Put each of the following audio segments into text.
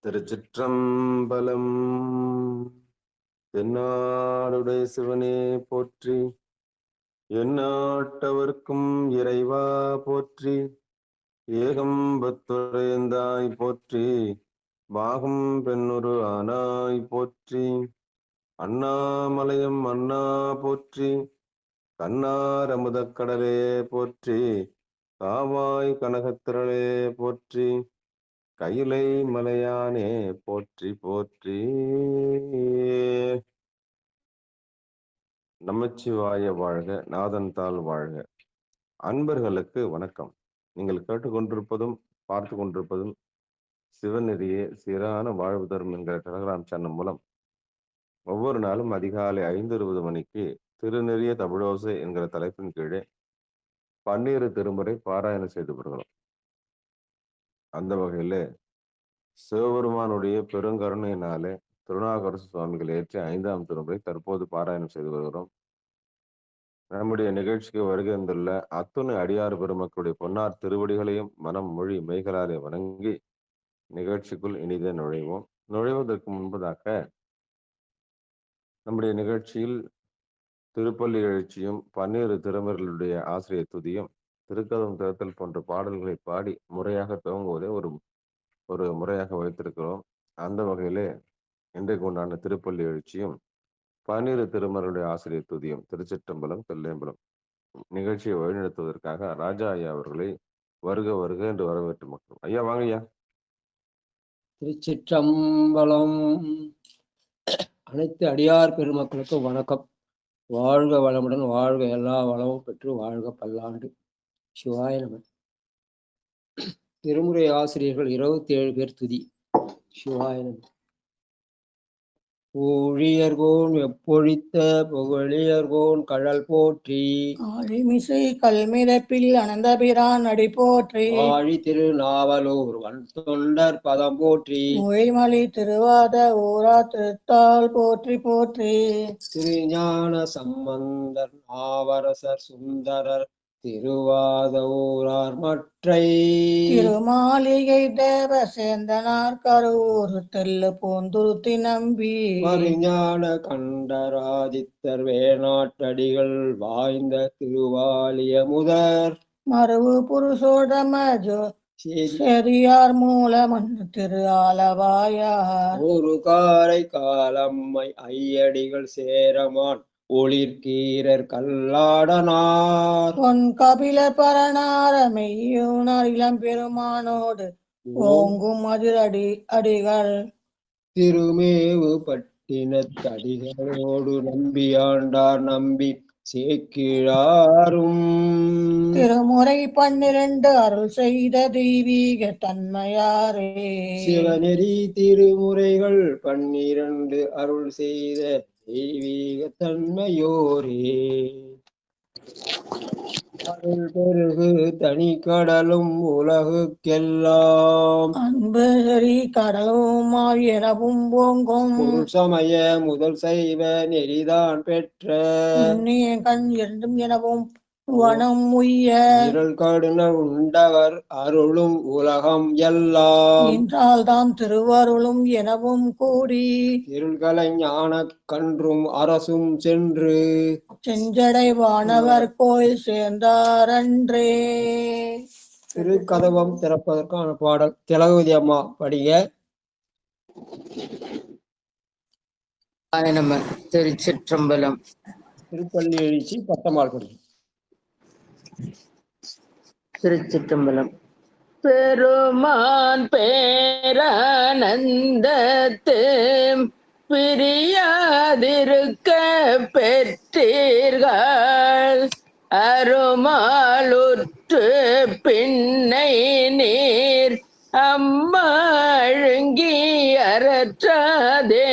திருச்சிற்றம்பலம். தென்னாடுடைய சிவனே போற்றி, எந்நாட்டவர்க்கும் இறைவா போற்றி, ஏகம்பத்துரையந்தாய் போற்றி, பாகம் பெண்ணுரு ஆனாய் போற்றி, அண்ணாமலையம் அண்ணா போற்றி, கண்ணார் அமுதக்கடலே போற்றி, காவாய் கனகத்திரளே போற்றி, கையிலை மலையானே போற்றி போற்றி. நமச்சிவாய வாழ்க, நாதன் தாள் வாழ்க. அன்பர்களுக்கு வணக்கம். நீங்கள் கேட்டுக்கொண்டிருப்பதும் பார்த்து கொண்டிருப்பதும் சிவநெறியே சீரான வாழ்வு தரும் என்கிற டெலகிராம் சேனல் மூலம் ஒவ்வொரு நாளும் அதிகாலை 5:20 மணிக்கு திருநெறிய தமிழோசை என்கிற தலைப்பின் கீழே 12 திருமுறை பாராயணம் செய்து வருகிறோம். அந்த வகையில சிவபெருமானுடைய பெருங்கருணையினாலே திருநாகரசு சுவாமிகள் ஏற்றி 5ஆம் திருமுறை தற்போது பாராயணம் செய்து வருகிறோம். நம்முடைய நிகழ்ச்சிக்கு வருகின்றுள்ள அத்துணை அடியார் பெருமக்களுடைய பொன்னார் திருவடிகளையும் மனம் மொழி மெய்களாலே வணங்கி நிகழ்ச்சிக்குள் இனிதே நுழைவோம். நுழைவதற்கு முன்பதாக நம்முடைய நிகழ்ச்சியில் திருப்பள்ளி எழுச்சியும் 12 திருமர்களுடைய ஆசிரியர் துதியும் திருக்கதம் திறத்தல் போன்ற பாடல்களை பாடி முறையாக துவங்குவதை ஒரு முறையாக வைத்திருக்கிறோம். அந்த வகையிலே இன்றைக்கு உண்டான திருப்பள்ளி எழுச்சியும் 12 திருமருடைய ஆசிரியர் துதியும் திருச்சிற்றம்பலம் தெல்லேம்பலம் நிகழ்ச்சியை வழிநடத்துவதற்காக ராஜா ஐயா அவர்களை வருக வருக என்று வரவேற்று மக்கள். ஐயா வாங்க ஐயா. திருச்சிற்றம்பலம். அனைத்து அடியார் பெருமக்களுக்கும் வணக்கம். வாழ்க வளமுடன், வாழ்க எல்லா வளமும் பெற்று வாழ்க பல்லாண்டு. சிவாய நம. திருமுறை ஆசிரியர்கள் 27 பேர் துதி. சிவாய நம. ஊழியர்கோன் எப்பொழித்த புகழியர்கோன் கழல் போற்றி, ஆழிமிசை கல்மிதப்பில் அனந்தபிரான் அடி போற்றி, ஆழி திருநாவலூர் வன் தொண்டர் பதம் போற்றி, மொழிமலி திருவாத ஊரா திருத்தாள் போற்றி போற்றி, திருஞான சம்பந்தர் நாவரசர் சுந்தரர் திருவாத ஊரார் மற்றை, திருமாளிகை தேவ சேந்தனார் கரூர் தெல்லு பூந்துருத்தி நம்பி, மறிஞான கண்டராதித்தர் வேணாட்டடிகள் வாய்ந்த திருவாலிய முதற் மருவு புருஷோடம செரியார் மூலமன் திரு ஆலவாயார், ஒரு காரை காலம்மை ஐயடிகள் சேரமான் ஒளிர்கீரர் கல்லாடனார், பொன் கபில பரணார மெய்யூனார் இளம் பெருமானோடு ஓங்கும் அதிரடி அடிகள், திருமேவு பட்டினத்தடிகளோடு நம்பியாண்டார் நம்பி சேக்கிழாரும், திருமுறை 12 அருள் செய்த தெய்வீக தன்மையாரே, சிவநெறி திருமுறைகள் 12 அருள் செய்த தெய்வீக தன்மையோரே, அருள் பெருகு தனி கடலும் உலகுக்கெல்லாம் அன்பு சரி கடலுமாய் எனவும் ஓங்கும், பொருள் சமய முதல் செய்வ நெறிதான் பெற்ற புண்ணிய கண் இரண்டும் எனவும் வனம் உய்ய, இருள் கடுன உண்டவர் அருளும் உலகம் எல்லாம் என்றால் தாம் திருவருளும் எனவும் கூடி, இருள்களை ஞான கன்றும் அரசும் சென்று செஞ்சடை வானவர் கோயில் சேர்ந்தாரன்றே. திருக்கதவம் திறப்பதற்கான பாடல். திலகவதி அம்மா படிங்க. நம்ம திருச்சிற்றம்பலம். திருப்பள்ளி எழுச்சி 10 படிக்கும். திருச்சிற்றம்பலம். பெருமான் பேரானந்தத்து பிரியாதிருக்க பெற்றீர்கள், அருமாலுற்று பின்னை நீர் அம்மாழுங்கி அறற்றாதே,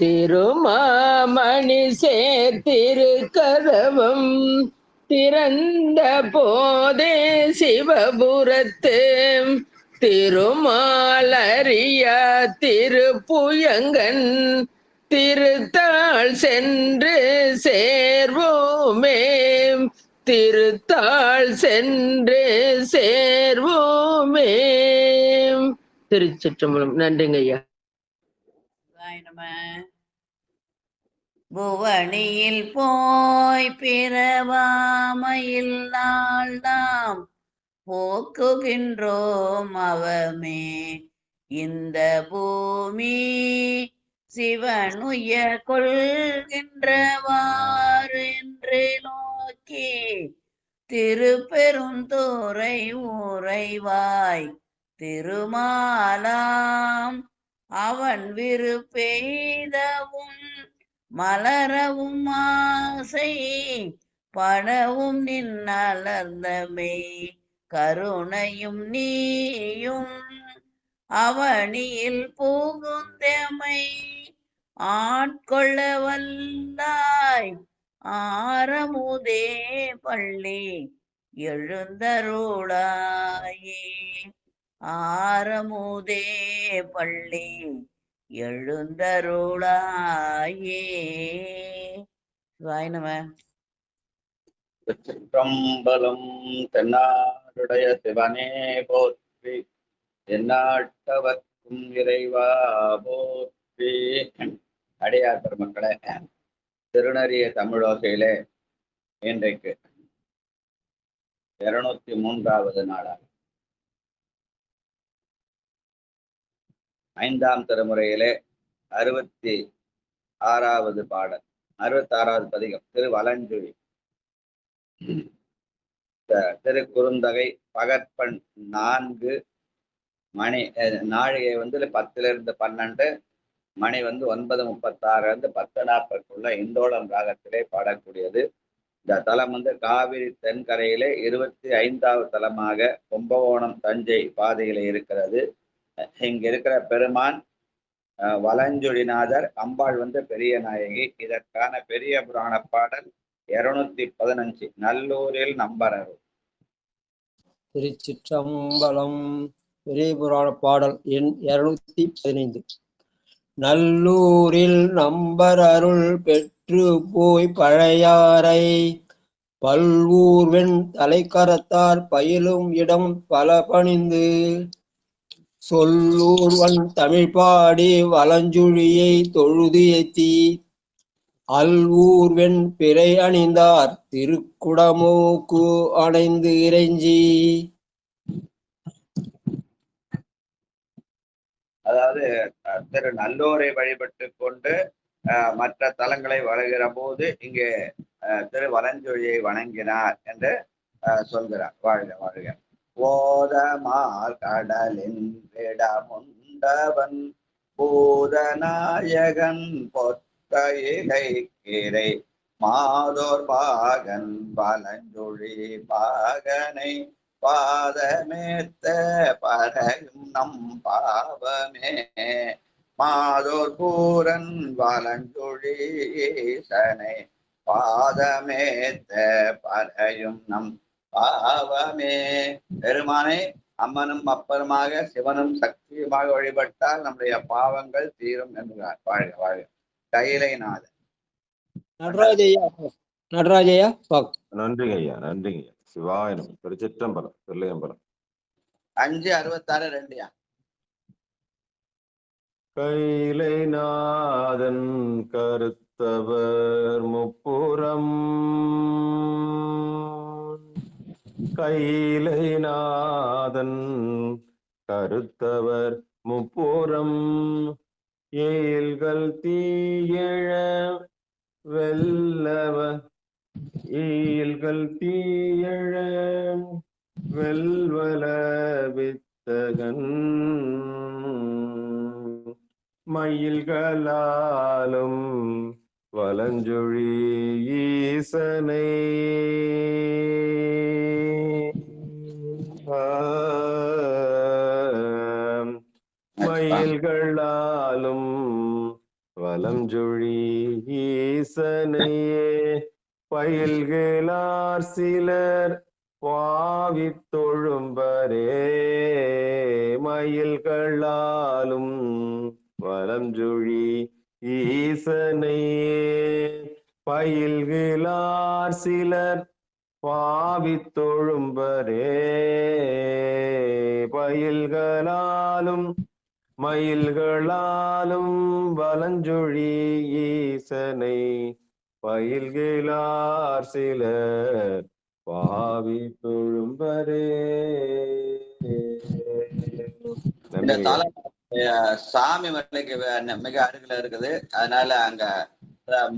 திருமாமணி சேர்த்திருக்கதவம் திறந்த போதே சிவபுரத்து திருமாலறியா திருப்புயங்கன் திருத்தாள் சென்று சேர்வோமே, திருத்தாள் சென்று சேர்வோமே. திருச்சிற்றம்பலம். நன்றிங்க ஐயா. புவனியில் போய் பிறவாமையில் நாம் போக்குகின்றோம் அவமே இந்த பூமி சிவனுய கொள்கின்றவாறு என்று நோக்கி திருப்பெருந்துறை உறைவாய் திருமாலாம் அவன் விருப்பெய்தவும் மலரவும் ஆசை படவும் நின்னலர்ந்தமை கருணையும் நீயும் அவனியில் புகுந்தமை ஆட்கொள்ள வல்லாய் ஆரமுதே பள்ளி எழுந்தருளாயே ஆரமுதே பள்ளி எழுந்தருளாயே. சிவாய நம. திருச்சிற்றம்பலம். தென்னாடுடைய சிவனே போற்றி, எந்நாட்டவர்க்கும் இறைவா போற்றி. அடியார் பெருமக்களே, திருநறிய தமிழோசையிலே இன்றைக்கு 203வது நாளாக 5ஆம் திருமுறையிலே 66வது பாடல், 66வது பதிகம் திருவலஞ்சுழி. திருக்குறுந்தகை பகற்பன் 4 மணி நாழிகை 10 to 12, மணி 9:36 10:40 இந்தோளம் ராகத்திலே பாடக்கூடியது. இந்த தலம் காவிரி தென்கரையிலே 25வது தலமாக கும்பகோணம் தஞ்சை பாதையிலே இருக்கிறது. இங்க இருக்கிற பெருமான் வலஞ்சுழிநாதர், அம்பாள் பெரிய நாயகி. இதற்கான பெரிய புராண பாடல் 215 நல்லூரில் நம்பரருள். திருச்சிற்றம்பலம். பெரிய புராண பாடல் எண் 215. நல்லூரில் நம்பர் அருள் பெற்று போய் பழையாறை பல்வூர்வெண் தலைக்கரத்தார் பயிலும் இடம் பல பணிந்து சொல்லூர்வன் தமிழ் பாடி வலஞ்சுழியை தொழுது ஏத்தி அல்வூர்வெண் பிறை அணிந்தார் திருக்குடமூக்கு அணைந்து இறைஞ்சி. அதாவது திரு நல்லூரை வழிபட்டு கொண்டு மற்ற தலங்களை வருகிற போது இங்கே திரு வலஞ்சுழியை வணங்கினார் என்று சொல்கிறார். வாழ்க வாழ்க. போதமால் கடலின் விடமுண்டவன் பூதநாயகன் பொற்க இலை கீரை மாதோர் பாகன் வலஞ்சுழி பாகனை பாதமேத்த பறையும் நம் பாவமே மாதோர் பூரன் வலஞ்சுழீசனை பாதமேத்த பறையும் நம் பாவமே. பெருமானை அம்மனும் அப்பனுமாக சிவனும் சக்தியுமாக வழிபட்டால் நம்முடைய பாவங்கள் தீரும் என்கிறார். வாழ்க வாழ்க. கைலைநாதன். நடராஜையா. நன்றிங்க ஐயா, நன்றிங்க ஐயா. சிவாயனம். திருச்சிற்றம்பலம். தில்லையம்பலம். 5:66 கைலைநாதன் கருத்தவர் முப்புறம் கைலைநாதன் கருத்தவர் முப்புறம் ஏல்கள் தீயழ வெல்லவ ஈல்கள் தீயழ வெல்வல வித்தகன் மயில்களாலும் வலஞ்சுழி ஈசனை மயில்களாலும் வலஞ்சுழி ஈசனையே பயில்களார் சிலர் பாவித் தொழும்பரே மயில்களாலும் வலஞ்சுழி ஈசனையே பயில்களார் சிலர் பாவித் தொழும்பரே பயில்களாலும் மயில்களாலும் வலஞ்சொழி ஈசனை பயில்களார் சில பாவி தொழும்பரே. இந்த நன்றிங்க. தலம் சாமி மலைக்கு மிக அருகில இருக்குது. அதனால அங்க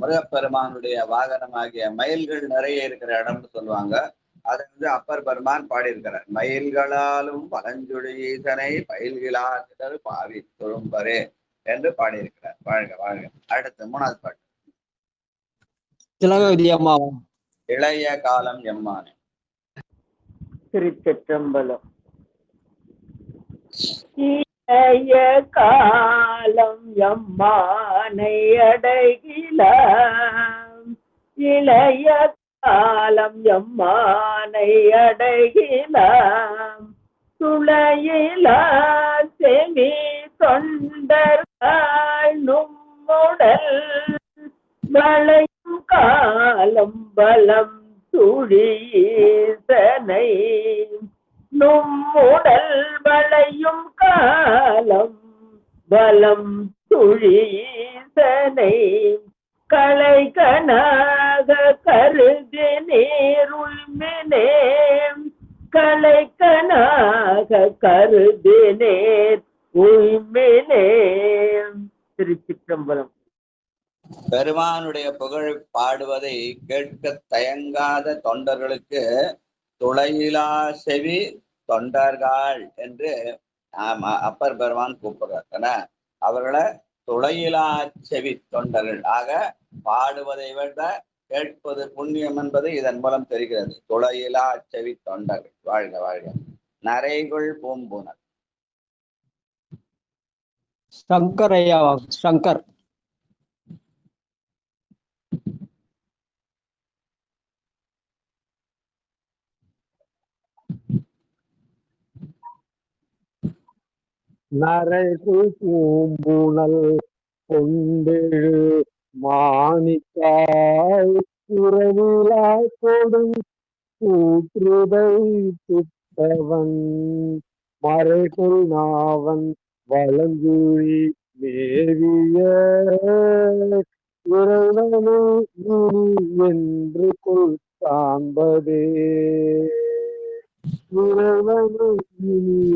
முருகப்பெருமானுடைய வாகனமாகிய மயில்கள் நிறைய இருக்கிற இடம்னு சொல்லுவாங்க. அதை அப்பர் பெருமான் பாடியிருக்கிறார். மயில்களாலும் பழஞ்சுழி ஈசனை பயில்களார் பாவி தொழும்பரே என்று பாடியிருக்கிறார். வாழ்க வாழ்க. அடுத்து 3வது பாட்டு. திலகவதி அம்மாவா? இளைய காலம் எம்மானே. திருச்சிற்றம்பலம். இளைய காலம் எம்மானை அடைகிலாம், இளைய காலம் எம்மானை அடைகிலாம், துளையிலா செவி தொண்டர்கள் நும்முடல் வளையும் காலம் பலம் துழீசனை, நும்முடல் வளையும் காலம் பலம் துழீசனை, களைகனாக கருதி நீருள்மினே, களைகனாக கருதி நேர் உள்மினே. திருச்சிற்றம்பலம். பெருமானுடைய புகழ் பாடுவதை கேட்க தயங்காத தொண்டர்களுக்கு துளையிலா செவி தொண்டர்கள் என்று அப்பர் பெருமான் கூப்பிடுறார். அவர்களை துளையிலா செவி தொண்டர்கள் ஆக பாடுவதை விட கேட்பது புண்ணியம் என்பது இதன் மூலம் தெரிகிறது. துளையிலா செவி தொண்டர்கள். வாழ்க வாழ்க. நரைகுள் பூம்புணர். சங்கரையாவா? சங்கர். நரைகுள் பூம்புணல் கொண்டெழு மாணிக்காய் உறவிலா கொடும் கூற்றுதை துட்டவன் மறைகுள் நாவன் வலஞ்சுழி மேவிய இறைவனை என்று கொள் காண்பதே, இறைவனை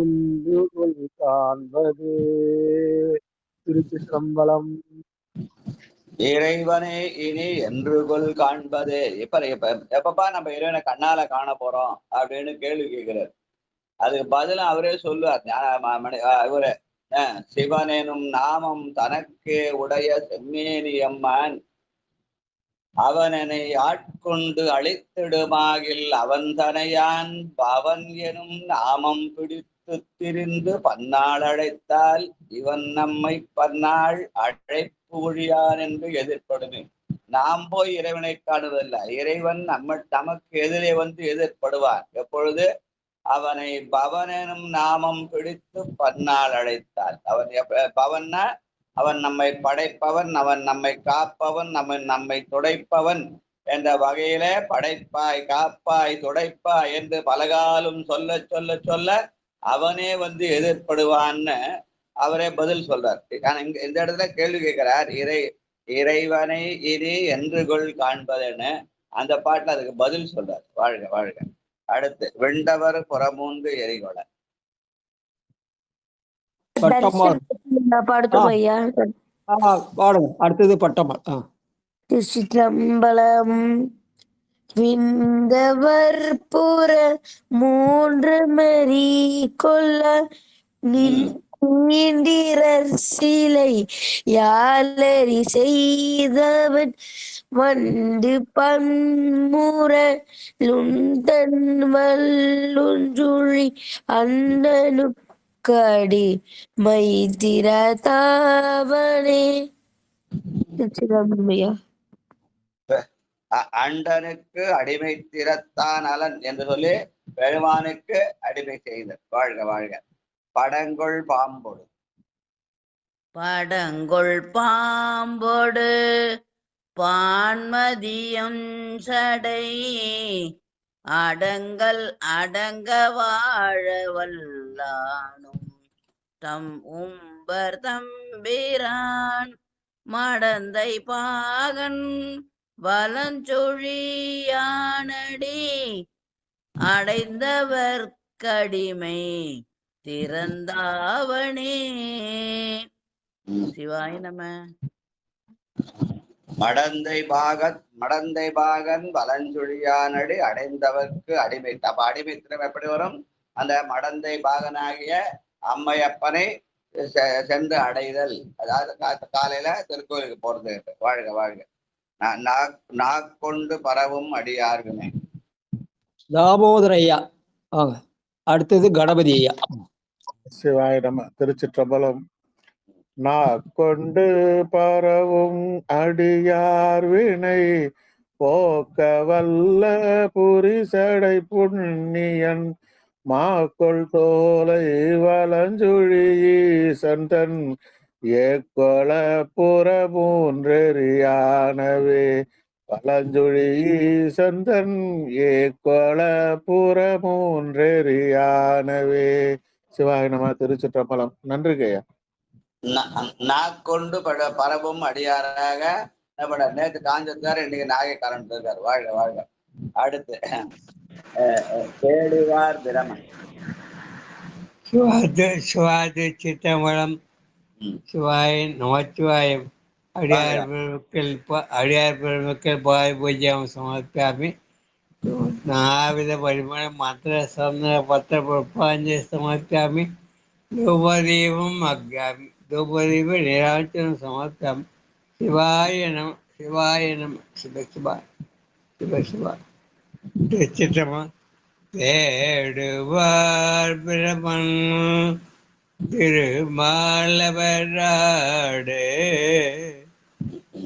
என்று கொள் காண்பதே. திருச்சிற்றம்பலம். இறைவனே இனி என்று கொள் காண்பது. எப்பப்பா நம்ம இறைவனை கண்ணால காண போறோம் அப்படின்னு கேள்வி கேட்கிறார். அதுக்கு பதிலும் அவரே சொல்லுவார். இவரு சிவனெனும் நாமம் தனக்கே உடைய செம்மேனி அம்மான் அவனனை ஆட்கொண்டு அழித்திடுமாகில் அவன் தனையான் பவன் எனும் நாமம் பிடித்து திரிந்து பன்னாள் அழைத்தால் இவன் நம்மை பன்னாள் அழைப்பு ஒழியான் என்று எதிர்ப்படுமே. நாம் போய் இறைவனை காணுவதில்லை, இறைவன் நமக்கு எதிரே வந்து எதிர்ப்படுவான். எப்பொழுது அவனை பவனெனும் நாமம் பிடித்து பன்னாள் அழைத்தால். அவன் பவன்னா அவன் நம்மை படைப்பவன், அவன் நம்மை காப்பவன், நம்மை துடைப்பவன் என்ற வகையில படைப்பாய் காப்பாய் துடைப்பாய் என்று பலகாலும் சொல்ல சொல்ல சொல்ல அவனே வந்து எதிர்ப்படுவான்னு அவரே பதில் சொல்றார். இந்த இடத்துல கேள்வி கேட்கிறார். இறைவனை இனி என்று கொள் காண்பதுன்னு அந்த பாட்டுல அதுக்கு பதில் சொல்றார். வாழ்க வாழ்க. அடுத்து வெண்டவர் புறமூன்று எரிகொள. அடுத்தது பட்டம்மாள். திருச்சிற்றம்பலம். விந்தவர் புற மூன்று மறி கொள்ள நீண்டிரர் சிலை யாழறி செய்தவன் வண்டு பன்முற லுந்தன் வல்லுஞ்சுழி அண்ணனு கடி மைத்திர தாவனே. அண்டனுக்கு அடிமை திறத்தான் அலன் என்று சொல்லி பெருமானுக்கு அடிமை செய்தார். வாழ்க வாழ்க. படங்கொள் பாம்பொடு. படங்கொள் பாம்பொடு பான்மதியம் சடை அடங்கல் அடங்க வாழ வல்லானும் தம் உம்பர் தம்பிரான் மடந்தை பாகன் வலஞ்சொழியானடி அடைந்தவர் கடிமை திறந்தாவனே. சிவாய நம. மடந்தை பாகன் வலஞ்சொழியானடி அடைந்தவர்க்கு அடிமை. அப்ப அடிமைத்தினம் எப்படி வரும்? அந்த மடந்தை பாகனாகிய அம்மையப்பனை சென்று அடைதல். அதாவது காலையில திருக்கோயிலுக்கு போறது. வாழ்க வாழ்க. நாக்கொண்டு பரவும் அடியார்குமே. தாமோதர ஐயா வாங்க. அடுத்தது கணபதி ஐயா. சிவாய நம. திருச்சிற்றம்பலம். நாக்கொண்டு பரவும் அடியார் வினை போக்க வல்ல புரிசடை புண்ணியன் மாக்கொள் தோலை வலஞ்சுழி ஈசன் ஏக்கொள புறமூன்றெறியானவே வலஞ்சுழி ஈசன் ஏக்கொள புறமூன்றெறியானவே. சிவாய நம. திருச்சிற்றம்பலம். நன்றி கையா. நாக்கொண்டு பரவும் அடியாராக நேற்று காஞ்சத்தார், இன்னைக்கு நாகைக்காரன் இருக்கார். வாழ்க வாழ்க. அடுத்து தேடுவார் பிரமன். சிவாது சித்தம்பலம். சிவாய நமச்சிவாயம். அடியார் பெருமக்கள் பாய் பூஜ்யம் சமர்ப்பியாமி. நாவித பரிமள மந்திர சந்தன பத்திர புஷ்பாஞ்சலி சமர்ப்பியாமி. தூபதீபம் அக்யாமி. தூபதீப நிராஞ்சனம் சமர்ப்பியாமி. சிவாய நம. சிவாய நம. சிவசிவா சிவசிவா. திருச்சிற்றம்பலம். தேடுவார் பிரமன் திருமாலவராடு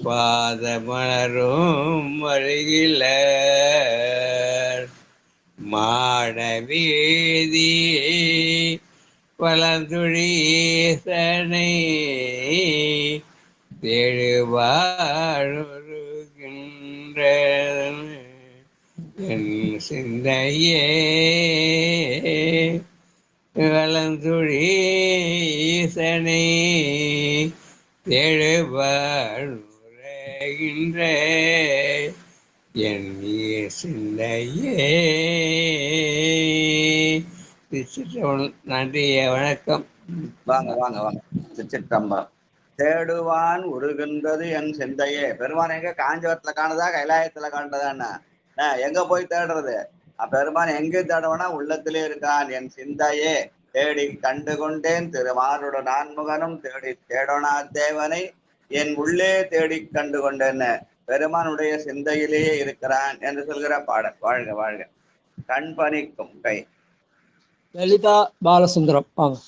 பாதமலரும் அருகில மாடவீதி வளர்ந்துழீசனை தேடுவாருகின்ற என் சிந்தையே வளர்ந்துழீசனை தேடுவாருகின்ற என் சிந்தையே. நன்றி, வணக்கம். வாங்க வாங்க வாங்க. திருச்சிற்றம்பலம். தேடுவான் உருகின்றது என் சிந்தையே. பெருமான் எங்க காஞ்சிபுரத்துல காணுதா, கைலாயத்துல காணுதான்னா எங்க போய் தேடுறது? பெருமான் எங்கே தேடுவனா உள்ளத்திலே இருக்கான். என் சிந்தையே தேடி கண்டு கொண்டேன் திருமாலுட நான்முகனும் தேடி தேடோனா தேவனை என் உள்ளே தேடி கண்டு கொண்டேன்னு பெருமானுடைய சிந்தையிலேயே இருக்கிறான் என்று சொல்கிற பாடல். வாழ்க வாழ்க. கண் பணிக்கும் கை. லலிதா பாலசுந்தரம் வாங்க.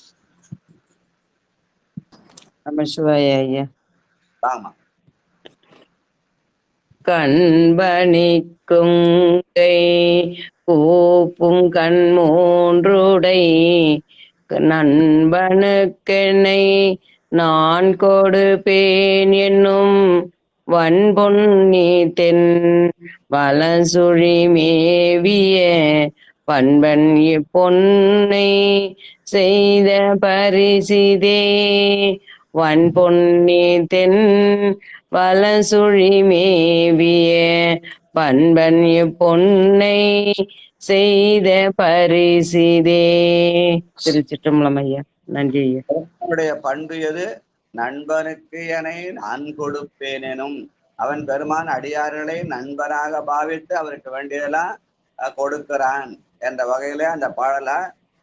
நமசிவாய ஐயா. ஆமா. கண்பணிக்கும் கை கூப்பும் கண் மூன்றுடை நண்பனுக்கென்னை நான் கொடுப்பேன் என்னும் வன்பொன்னி தென் வலசுழி மேவிய பண்பன் இப்பொன்னை செய்த பரிசிதே. வன்பொன்னி தென் வலசுழி மேவிய பண்பன் இப்பொன்னை செய்த பரிசிதே. திருச்சிற்றம்பலம் ஐயா. நன்றி ஐயா. அவனுடைய பண்பு எது? நண்பனுக்கு என நான் கொடுப்பேனும். அவன் பெருமான் அடியார்களை நண்பராக பாவித்து அவருக்கு வேண்டியதெல்லாம் கொடுக்கிறான் என்ற வகையில அந்த பாடல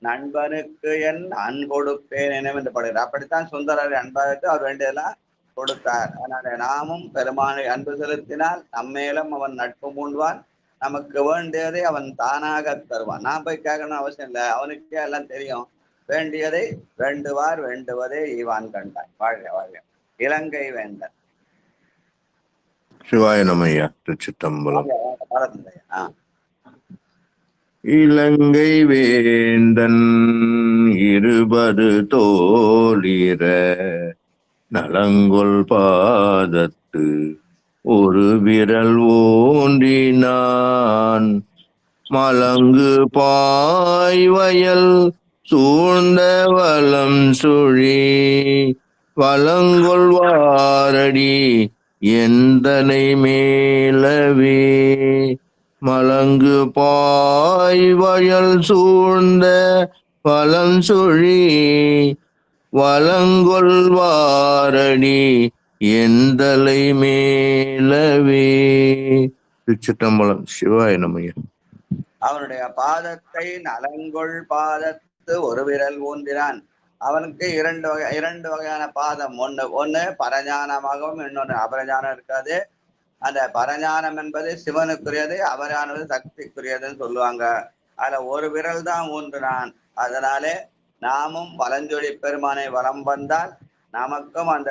நண்பனுக்கு என் நான் கொடுப்பேன் என்று பாடுகிறார். அப்படித்தான் சுந்தரர் அன்பாவித்து அவர் வேண்டியதெல்லாம் கொடுத்தார். அதனால நாமும் பெருமானை அன்பு செலுத்தினால் நம்மேலும் அவன் நட்பு மூண்டுவான். நமக்கு வேண்டியதை அவன் தானாக தருவான். நான் போய் கேட்கணும் அவசியம் இல்லை, அவனுக்கே எல்லாம் தெரியும். வேண்டியதை வேண்டுவார், வேண்டுவதே ஈவான் கண்டாய். வாழ்க வாழ்க. இலங்கை வேந்தன். சிவாய நமய்யா. திருச்சிற்றம்பலம். பாரதியா. இலங்கை வேந்தன் இருபது தோழிர நலங்கொள் பாதத்து ஒரு விரல் ஊன்றினான் மலங்கு பாய்வயல் சூழ்ந்த வலம் சுழி வலங்கொள்வாரடி எந்தனை மேலவே மலங்கு பாய் வயல் சூழ்ந்த வலம் சுழி வலங்கொள்வாரடி எந்தலை மேலவே. திருச்சிட்டம்பலம். சிவாய நமய. அவனுடைய பாதத்தை நலங்கொள் பாதத்து ஒரு விரல் ஊன்றினான். அவனுக்கு இரண்டு வகையான பாதம். ஒண்ணு பரஞானமாகவும் இன்னொன்று அபரஞானம் இருக்காது. அந்த பரஞானம் என்பது சிவனுக்குரியது, அபரானது சக்திக்குரியதுன்னு சொல்லுவாங்க. அதுல ஒரு விரல் தான் ஊன்றினான். அதனாலே நாமும் வலஞ்சொலி பெருமானை வலம் வந்தால் நமக்கும் அந்த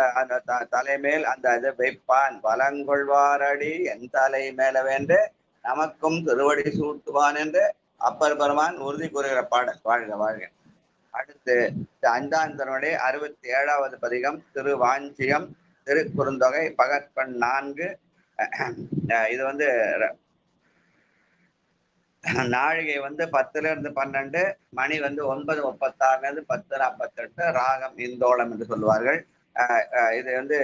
தலைமேல் அந்த இது வைப்பான். வலங்கொள்வாரடி என் தலை மேல வேண்டு நமக்கும் திருவடி சூட்டுவான் என்று அப்பர் பெருமான் உறுதி கூறுகிற பாடல். வாழ்க வாழ்க. அடுத்து 5ஆம் திருமுறை 67வது பதிகம் திருவாஞ்சியம் திருக்குறுந்தொகை பகற்பெண் 4. இது நாழிகை 10-12, மணி 9:36 10:48, ராகம் இந்தோளம் என்று சொல்லுவார்கள். இது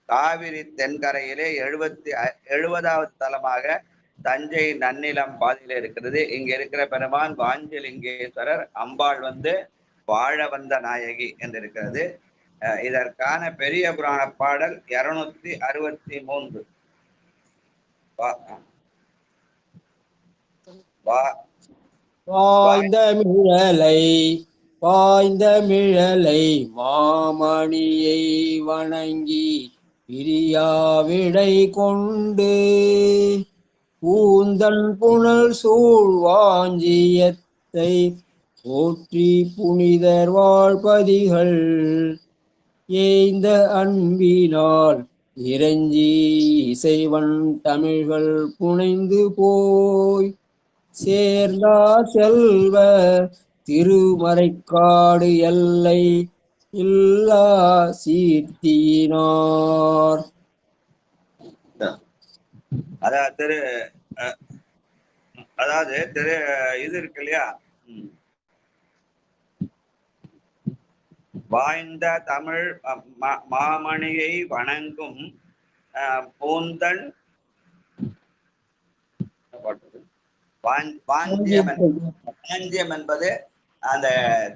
காவிரி தென்கரையிலே 70வது தலமாக தஞ்சை நன்னிலம் பாதையில இருக்கிறது. இங்க இருக்கிற பெருமான் வாஞ்சலிங்கேஸ்வரர், அம்பாள் வாழ வந்த நாயகி என்று இருக்கிறது. இதற்கான பெரிய புராண பாடல் 263. பாய்ந்த மிழலை மாமணியை வணங்கி பிரியாவிடை கொண்டு பூந்தன் புனல் சூழ் வாஞ்சியத்தை போற்றி புனிதர் வாழ்பதிகள் ஏய்ந்த அன்பினால் இறைஞ்சி இசைவன் தமிழ்கள் புனைந்து போய் சேர்ந்தார் செல்வ திருமறைக்காடு எல்லை இல்லா சீர்த்தியினார். அதாவது இது இருக்கு இல்லையா, வாய்ந்த தமிழ் மாமணியை வணங்கும் பூந்தன் வாஞ்சியம் என்பது அந்த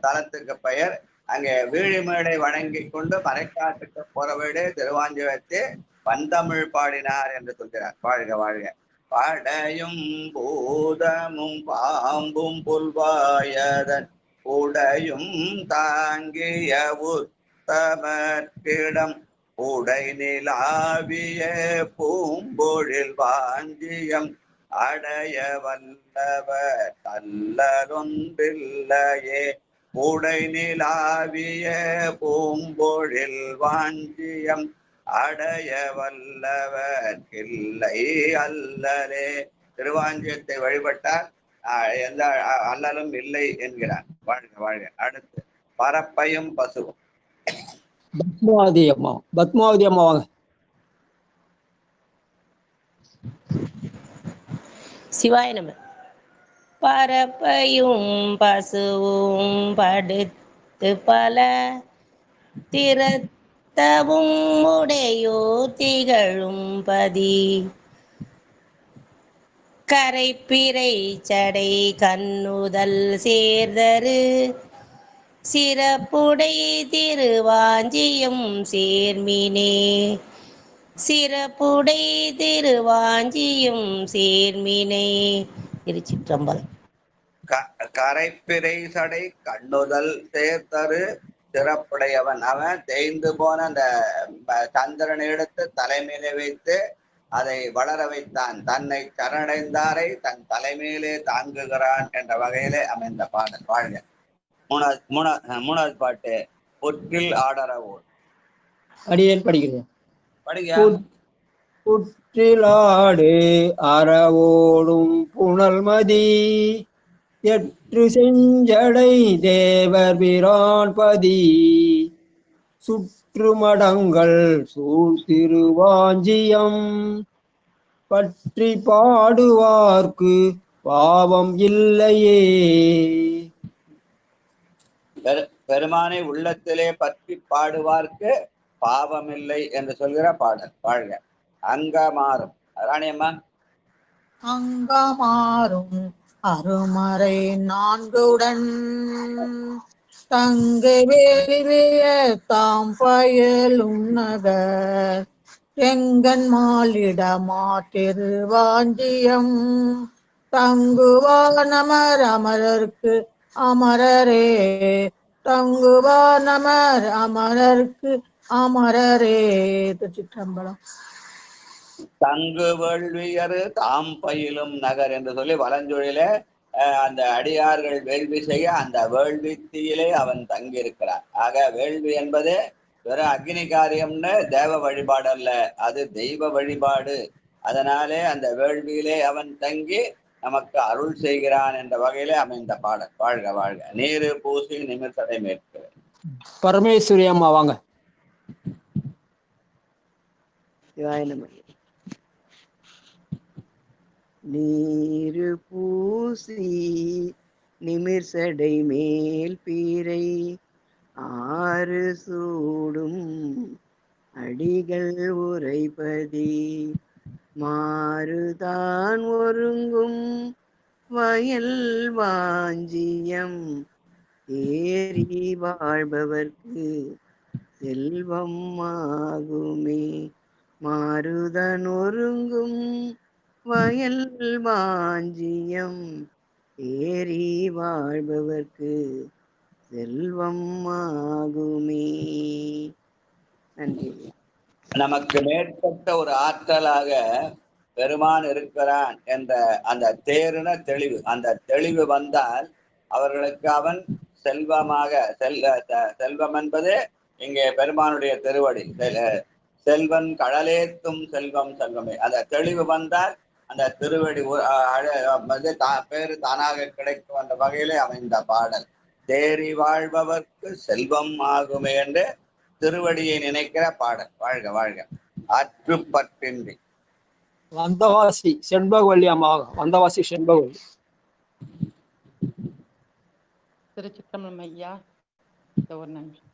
தலத்துக்கு பெயர். அங்கே வீழிமேடை வணங்கி கொண்டு மறைக்காட்டுக்கு போறவீடு திருவாஞ்சியத்தை பந்தமிழ் பாடினார் என்று சொல்கிறார். வாழ்க வாழ்க. படையும் பூதமும் பாம்பும் புல்வாயதன் உடையும் தாங்கிய உத்தமர்க்கிடம் உடை நிலாவிய பூம்பொழில் வாஞ்சியம் அடைய வல்லவர் அல்லலொன்றில்லையே. உடை நிலாவிய பூம்பொழில் வாஞ்சியம் அடைய வல்லவர் இல்லை அல்லலே. திருவாஞ்சியத்தை வழிபட்டால் எந்த அல்லலும் இல்லை என்கிறார். வாழ்க வாழ்க. அடுத்து பரப்பையும் பசுவும். பத்மாவதி அம்மா வாங்க. சிவாய நம. பரப்பையும் பசுவும் படுத்து பல திறத்தவும் உடையோ திகழும் பதி கரைப்பிறை சடை கண்ணுதல் சேர்தரு சிறப்புடை திருவாஞ்சியம் சேர்மினே. சிறப்புடை திருவாஞ்சியம் சேர்மினே. திருச்சிற்றம்பலம். கரைப்பிறை சடை கண்ணுதல் சேர்த்தரு சிறப்புடையவன். அவன் தேய்ந்து போன அந்த சந்திரனை எடுத்து தலைமையிலே வைத்து அதை வளர வைத்தான். தன்னை சரணடைந்தாரை தன் தலைமையிலே தாங்குகிறான் என்ற வகையிலே அமைந்த பாடல். வாழ்க. மூணாவது பாட்டு புற்றில் ஆடரவோர். அடியேன் படிக்கிறேன். படிக்க. புற்றிலாடு அறவோடும் புனல்மதி எற்று செஞ்சடை தேவர் பிரான்பதி சுற்றுமடங்கள் சூழ் திருவாஞ்சியம் பற்றி பாடுவார்க்கு பாவம் இல்லையே. பெருமானை உள்ளத்திலே பற்றி பாடுவார்க்கு பாவமில்லை என்று சொல்கிற பாடல். வாழ்க. அங்கமாறும் ராணியம்மா. அங்கமாறும் அருமறை நான்குடன் தங்கை வேலிய தாம் பயலும் நகர் எங்கன் மாலிடமா திருவாஞ்சியம் தங்குவார் நமர் அமரர்க்கு அமரரே தங்குவார் நமர் அமரர்க்கு அமரரே. திருச்சிற்றம்பலம். தங்கு வேள்வியரு தாம் பயிலும் நகர் என்று சொல்லி வலஞ்சொழில அந்த அடியார்கள் வேள்வி செய்ய அந்த வேள்வி தீயிலே அவன் தங்கி இருக்கிறான். ஆக வேள்வி என்பது வெறும் அக்னி காரியம்னு தேவ வழிபாடு அல்ல, அது தெய்வ வழிபாடு. அதனாலே அந்த வேள்வியிலே அவன் தங்கி நமக்கு அருள் செய்கிறான் என்ற வகையிலே அமைந்த பாடல். வாழ்க வாழ்க. நீரு பூசி நிமிர்சடை மேற்கிறேன். பரமேஸ்வரி அம்மா வாங்க. நீரு பூசி நிமிர்சடை மேல் பீரை ஆறு சூடும் அடிகள் உரைப்பதி மாறுதான் ஒருங்கும் வயல் வாஞ்சியம் ஏறி வாழ்பவர்க்கு செல்வம் ஆகுமே. மாறுதான் ஒருங்கும் வயல் வாஞ்சியம் ஏறி வாழ்பவர்க்கு செல்வம் ஆகுமே. நன்றி. நமக்கு மேற்பட்ட ஒரு ஆற்றலாக பெருமான் இருக்கிறான் என்ற அந்த தேறுன தெளிவு, அந்த தெளிவு வந்தால் அவர்களுக்கு அவன் செல்வமாக செல்வம் என்பது இங்கே பெருமானுடைய திருவடி. செல்வன் கடலேத்தும் செல்வம் செல்வமே. அந்த தெளிவு வந்தால் அந்த திருவடி பேரு தானாக கிடைக்கும் என்ற வகையிலே அமைந்த பாடல். தேறி வாழ்பவர்க்கு செல்வம் ஆகுமே என்று திருவடியை நினைக்கிற பாடல். வாழ்க வாழ்க. ஆற்றுப்பற்றின்றி. வந்தவாசி செண்பகவல்லி அம்மா. வந்தவாசி செண்பகவல்லி. திருச்சிற்றம்பலம் ஐயா. ஒரு நிமிஷம்.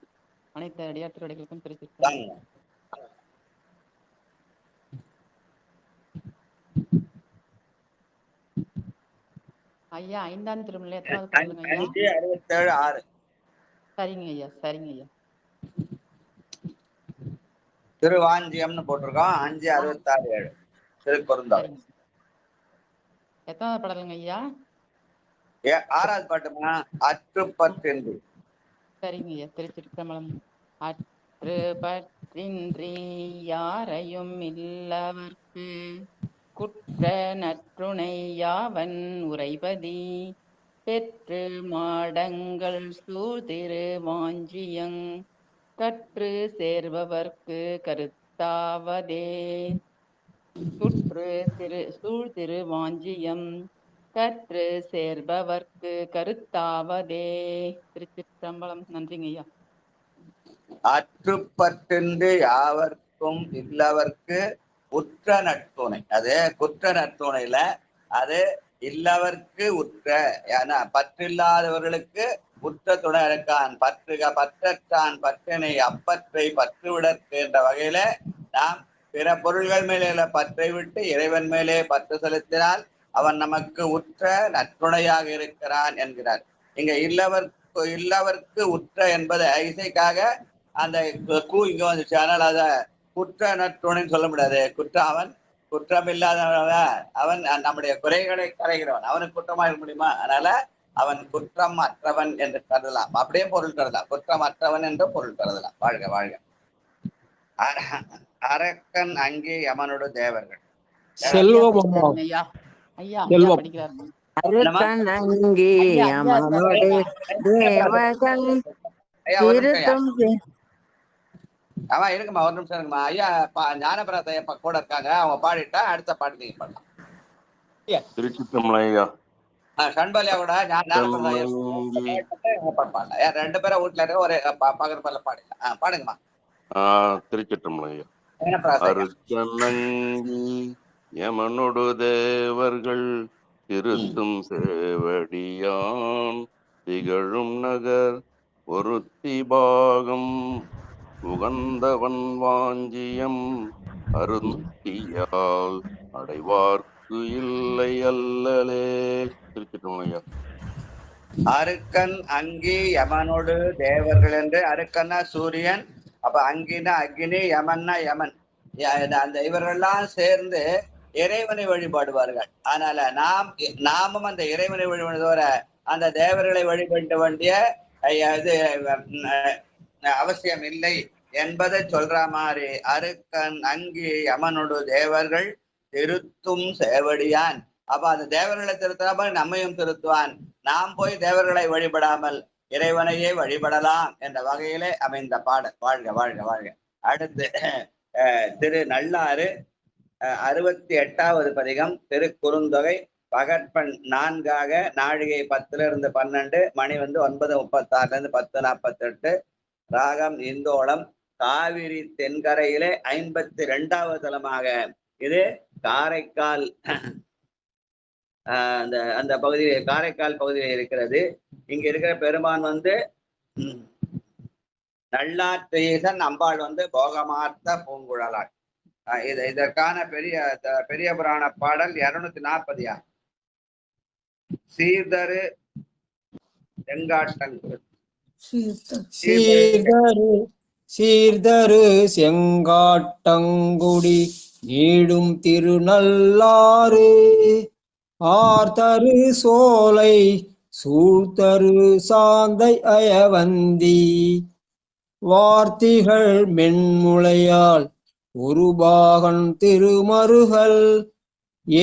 அனைத்து அடியார் திருவடிகளுக்கும் திருச்சிற்றம்பலம். ஐயா 5ஆம் திருமுறையில எத்தனாவது பாடலுங்க ஐயா? 67:6. சரிங்க ஐயா, சரிங்க ஐயா. திருவாஞ்சியம்னு போட்டிருக்கோம். 5:66:7 திருக்குறுந்தொகை. எத்தனாவது பாடலுங்க ஐயா? 6வது பாட்டுமா? அற்றுப்பற்றின்றி. சரிங்க ஐயா. திருச்சிற்றம்பலம். அற்று பற்றின்றி யாரையும் இல்லவர்க்கு குற்ற நற்றுணை யாவன் உரைபதி பெற்று மாடங்கள் சூழ்திரு வாஞ்சியங் கற்று சேர்பவர்க்கு கருத்தாவதே. சூழ்திரு வாஞ்சியம் கற்று சேர்பவர்க்கு கருத்தாவதே. திருச்சிற்றம்பலம். நன்றிங்க ஐயா. அற்றுப்பற்றின்றி யாவர்க்கும் இல்லவர்க்கு உற்ற நட்புணை. அது குற்ற நட்புணையில அது இல்லவர்க்கு உற்ற, ஏன்னா பற்றில்லாதவர்களுக்கு உற்ற துணை இருக்கான். பற்றற்றான் பற்றினை அப்பற்றை பற்றுவிடற்கு என்ற வகையில நாம் பிற பொருள்கள் மேலே பற்றை விட்டு இறைவன் மேலே பற்று செலுத்தினால் அவன் நமக்கு உற்ற நற்றுணையாக இருக்கிறான் என்கிறார். இங்க இல்லவர்க்கு உற்ற என்பதை இசைக்காக அந்த கூ இங்க வந்துச்சு. அதனால அத குற்ற நற்றுணைன்னு சொல்ல முடியாது. அவன் குற்றம் இல்லாதவன், அவன் நம்முடைய குறைகளை கரைகிறவன். அவனுக்கு குற்றமா இருக்க முடியுமா? அதனால அவன் குற்றம் அற்றவன் என்று கருதலாம். அப்படியே பொருள் கருதலாம். குற்றம் அற்றவன் என்று பொருள் கருதலாம். வாழ்க வாழ்க. அரக்கன் அங்கே யமனோடு தேவர்கள். செல்வம் ஐயா. ஐயா செல்வம். படிக்கிறார். அரக்கன் அங்கே யமனோடு தேவர்கள் திருத்தும் ஆமா இருக்குமா, ஒரு நிமிஷம் இருக்குமா ஐயா. ஞானபிரதைய கூட இருக்காங்க, அவங்க பாடிட்டா அடுத்த பாட்டு நீங்க பாடலாம். திருச்சிற்றம்பலம் ஐயா. சண்பலியா கூட பாடலாம். 2 பேரும் வீட்டுல இருக்க ஒரு பகற்பல பாடுங்க. பாடுங்கம்மா. திருச்சிற்றம்பலம் ஐயா. அருச்சனங்கி யமனொடு தேவர்கள் திருத்தும் சேவடியான் திகழும் நகர் ஒருத்தி பாகம் உகந்தவன் வாஞ்சியம் அருந்தியால் அடைவார்க்கு இல்லை அல்லலே. திருச்சிட்டுமையா. அருக்கன் அங்கி யமனோடு தேவர்கள் என்று, அருக்கன்னா சூரியன், அப்ப அங்கினா அக்னி, யமன்னா யமன், அந்த இவர்கள்லாம் சேர்ந்து இறைவனை வழிபாடுவார்கள். அதனால நாமும் அந்த இறைவனை வழிபடுவதோட அந்த தேவர்களை வழிபட வேண்டிய இது அவசியம் இல்லை என்பதை சொல்ற மாதிரி, அருக்கன் அங்கி யமனோடு தேவர்கள் திருத்தும் சேவடியான். அப்ப அந்த தேவர்களை திருத்தாம நம்மையும் திருத்துவான். நாம் போய் தேவர்களை வழிபடாமல் இறைவனையே வழிபடலாம் என்ற வகையிலே அமைந்த பாடல். வாழ்க வாழ்க வாழ்க. அடுத்து திரு நல்லாறு 68வது பதிகம், திரு குறுந்தொகை, பகற்பன் 4ஆக, நாழிகை 10 - 12, மணி 9:36 - 10:48, ராகம் இந்தோளம், காவிரி தென்கரையிலே 52வது தலமாக இது காரைக்கால் அந்த பகுதியில், காரைக்கால் பகுதியில் இருக்கிறது. இங்க இருக்கிற பெருமான் நல்லாற்றீசன், அம்பாள் போகமார்த்த பூங்குழலாள். இதற்கான பெரிய புராண பாடல் 240. சீர்தரு செங்காட்டங்குடி. சீர்தரு செங்காட்டங்குடி நீடும் திருநள்ளாறு, ஆர்தரு சோலை சூழ்தரு சாந்தை அயவந்தி, வார்த்திகள் மென்முளையால் ஒருபாகன் திருமருகல்,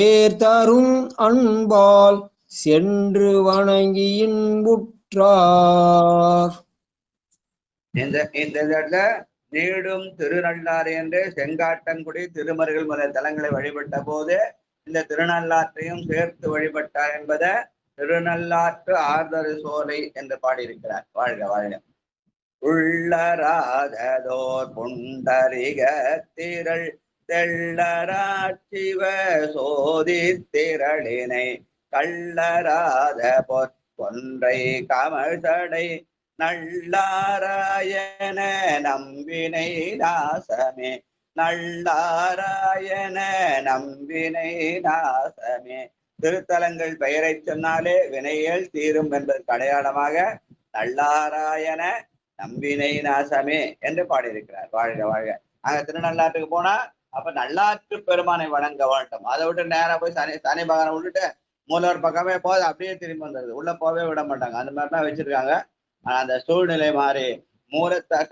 ஏர்தரும் அன்பால் சென்று வணங்கி இன்புற்றார். இந்த நீடும் திருநள்ளாறு என்று செங்காட்டங்குடி திருமருகல் முதல் தலங்களை வழிபட்ட போது இந்த திருநள்ளாற்றையும் சேர்த்து வழிபட்டார் என்பதை திருநள்ளாற்று ஆர்தரு சோலை என்று பாடியிருக்கிறார். வாழ்க வாழ்க. உள்ளராததோர் புண்டரிக திரள் தெள்ளராட்சிவ சோதி திரளினை, கள்ளராத பொற்கொன்றை கமழ்தடை நல்லாராயண நம்பினை நாசமே, நல்லாராயண நம்பினை நாசமே. திருத்தலங்கள் பெயரை சொன்னாலே வினைகள் தீரும் என்பதற்கு அடையாளமாக நல்லாராயண நம்பினை நாசமே என்று பாடியிருக்கிறார். வாழ்க வாழ்க. அங்க திருநள்ளாற்றுக்கு போனா அப்ப நல்லாற்று பெருமானை வணங்க வேண்டும். அதை விட்டு நேரா போய் சனி பகவானை விட்டுட்டு மூலவர் பக்கமே போது அப்படியே திரும்பி வந்துடுது. உள்ள போவே விட மாட்டாங்க. அந்த மாதிரிதான் வச்சிருக்காங்க. அந்த சூழ்நிலை மாறி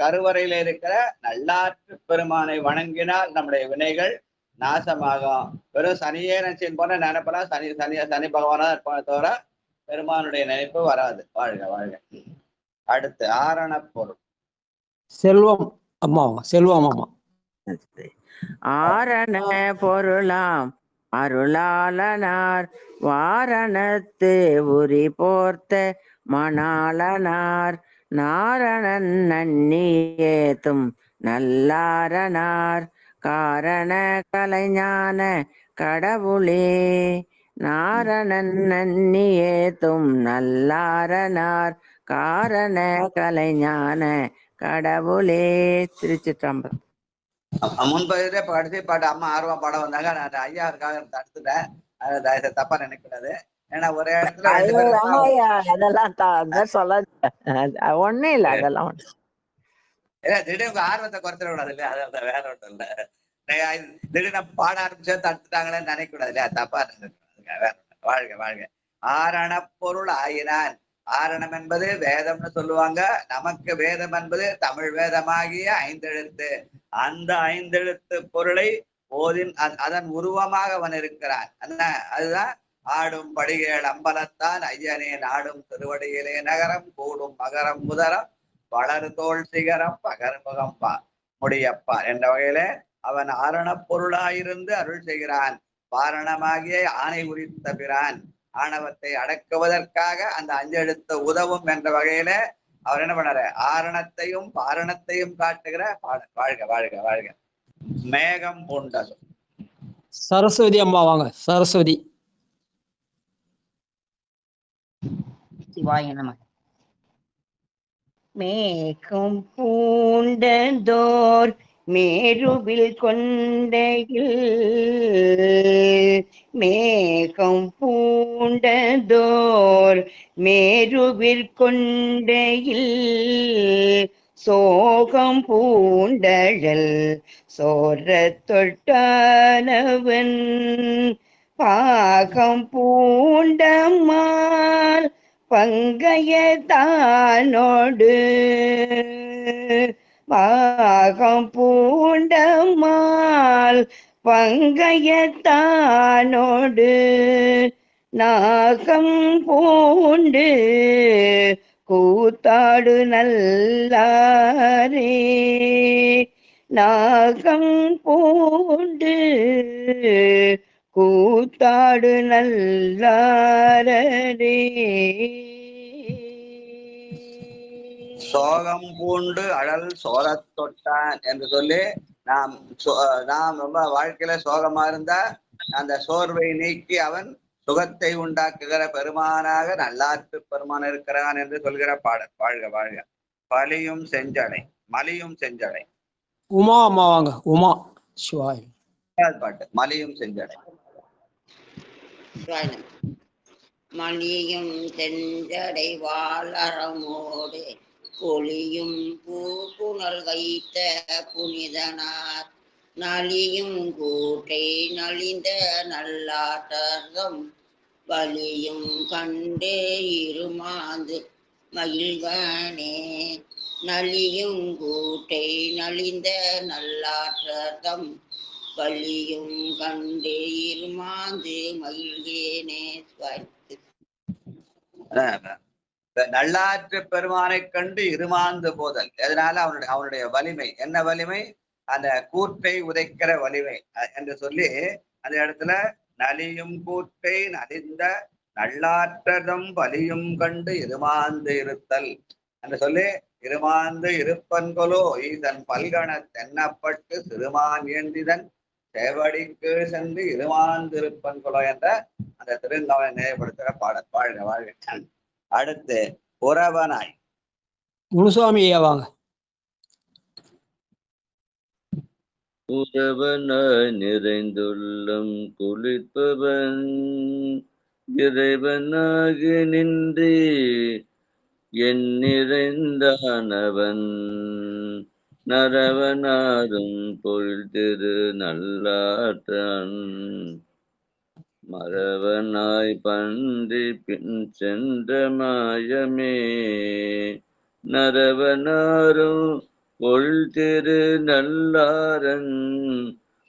கருவறையில இருக்கிற நல்லாற்று பெருமானை வணங்கினால் நம்முடைய வினைகள் நாசமாகும். வெறும் சனியே நினைச்சின் போன நினைப்பெல்லாம் சனி பகவானா இருப்பான தவிர பெருமானுடைய நினைப்பு வராது. வாழ்க வாழ்க. அடுத்து ஆரண பொருள். செல்வம் அம்மாவா? செல்வம் அம்மா. ஆரண பொருளாம் அருளாளனார், வாரணத்து உரி போர்த்த மணாளனார், நாரணன் நன்னியேத்தும் நல்லாரனார், காரண கலைஞான கடவுளே, நாரணன் நன்னியேத்தும் நல்லாரனார், காரண கலைஞான கடவுளே. திருச்சிற்றம்பலம். முன்பதிலே கடைசி பாட்டு அம்மா ஆர்வம் பாடம் வந்தாங்க. நான் ஐயாவுக்காக தடுத்துட்டேன். அதை தப்பா நினைக்கூடாது. ஏன்னா ஒரே இடத்துல அதெல்லாம் சொல்ல ஒண்ணும் இல்லை. அதெல்லாம் திடீர்னு ஆர்வத்தை குறைச்சிட கூடாது இல்லையா? அதான் வேற ஒன்றும் இல்லை. திடீர்னு பாட ஆரம்பிச்சு தடுத்துட்டாங்களேன்னு நினைக்க கூடாது இல்லையா? தப்பா வேற. வாழ்க வாழ்க. ஆரண பொருள் ஆயினான். ஆரணம் என்பது வேதம்னு சொல்லுவாங்க. நமக்கு வேதம் என்பது தமிழ் வேதமாகிய 5 எழுத்து. அந்த 5 எழுத்து பொருளை ஓதின் அதன் உருவமாக அவன் இருக்கிறான். அதுதான் ஆடும் படிகள் அம்பலத்தான் ஐயனே நாடும் திருவடியிலே நகரம் கூடும் மகரம் முதரம் வளர் தோல் சிகரம் பகர்முகம் முடியப்பா என்ற வகையில அவன் ஆரண பொருளாயிருந்து அருள் செய்கிறான். பாரணமாகிய ஆணை உரித்த பிரான் ஆணவத்தை அடக்குவதற்காக அந்த 5 எழுத்து உதவும் என்ற வகையில அவர் என்ன பண்ணாரு? ஆரணத்தையும் பாரணத்தையும் காட்டுகிற பாடல். வாழ்க வாழ்க வாழ்க. மேகம் பூண்டது. சரஸ்வதி அம்மா வாங்க. சரஸ்வதி. சிவாய நம. மேகம் பூண்டதோர் மேருவில் கொண்டையில் மேகம் பூண்டதோர் மேருவில் கொண்டையில் சோகம் பூண்டழல் சோர தொட்டானவன் பாகம் பூண்டமால் பங்கையத்தானோடு பாகம் பூண்டமால் பங்கையத்தானோடு நாகம் பூண்டு கூத்தாடு நல்லாரே நாகம் பூண்டு கூத்தாடு நல்லாரே. சோகம் பூண்டு அழல் சோரத் தொட்டான் என்று சொல்லி நாம் ரொம்ப வாழ்க்கையில சோகமா இருந்தா அந்த சோர்வை நீக்கி அவன் சுகத்தை உண்டாக்குகிற பெருமானாக நல்லாற்று பெருமான் இருக்கிறான் என்று சொல்கிற பாடல். வாழ்க வாழ்க. பலியும் செஞ்சடை மலியும் செஞ்சடை. உமா அம்மா வாங்க. உமா சிவாய் பாட்டு மலியும் செஞ்சடை. மலியும் செஞ்சடை வாளரமோடு ஒளியும் பூப்புணல் வைத்த புனிதனார் நலியும் கூட்டை நலிந்த நல்லாட்டர்தம் வலியும் கண்டே இருமாந்து மகிழ்வனே நலியும் கூட்டை நலிந்த நல்லாட்டர்தம் வலியும் கண்டே இருமாந்து மகிழ்கேனே. நல்லாற்று பெருமானை கண்டு இருமாந்து போதல். எதனால அவனுடைய வலிமை என்ன வலிமை? அந்த கூற்றை உதைக்கிற வலிமை என்று சொல்லி அந்த இடத்துல நலியும் கூற்றை நலிந்த நல்லாற்றதம் வலியும் கண்டு இருமாந்து இருத்தல் என்று சொல்லி இருமாந்து இருப்பன்கொலோ ஈதன் பல்கண தென்னப்பட்டு சிறுமான் ஏந்திதன் சேவடிக்கு சென்று இருமாந்து இருப்பன்கொலோ என்ற அந்த திருங்கவனை நினைவுபடுத்துகிற பாடல். வாழ்க வாழ்க. அடுத்து உறவனாய். முனுசாமி ஐயா வாங்க. உறவனாய் நிறைந்துள்ளம் குளிப்பவன் இறைவனாகி நின்று என் நிறைந்தானவன் நரவனாரும் பொருள் திரு நல்லாற்றான் மறவனாய் பன்றி பின் சென்ற மாயமே நரவனாரும் பொருள் திரு நல்லாரன்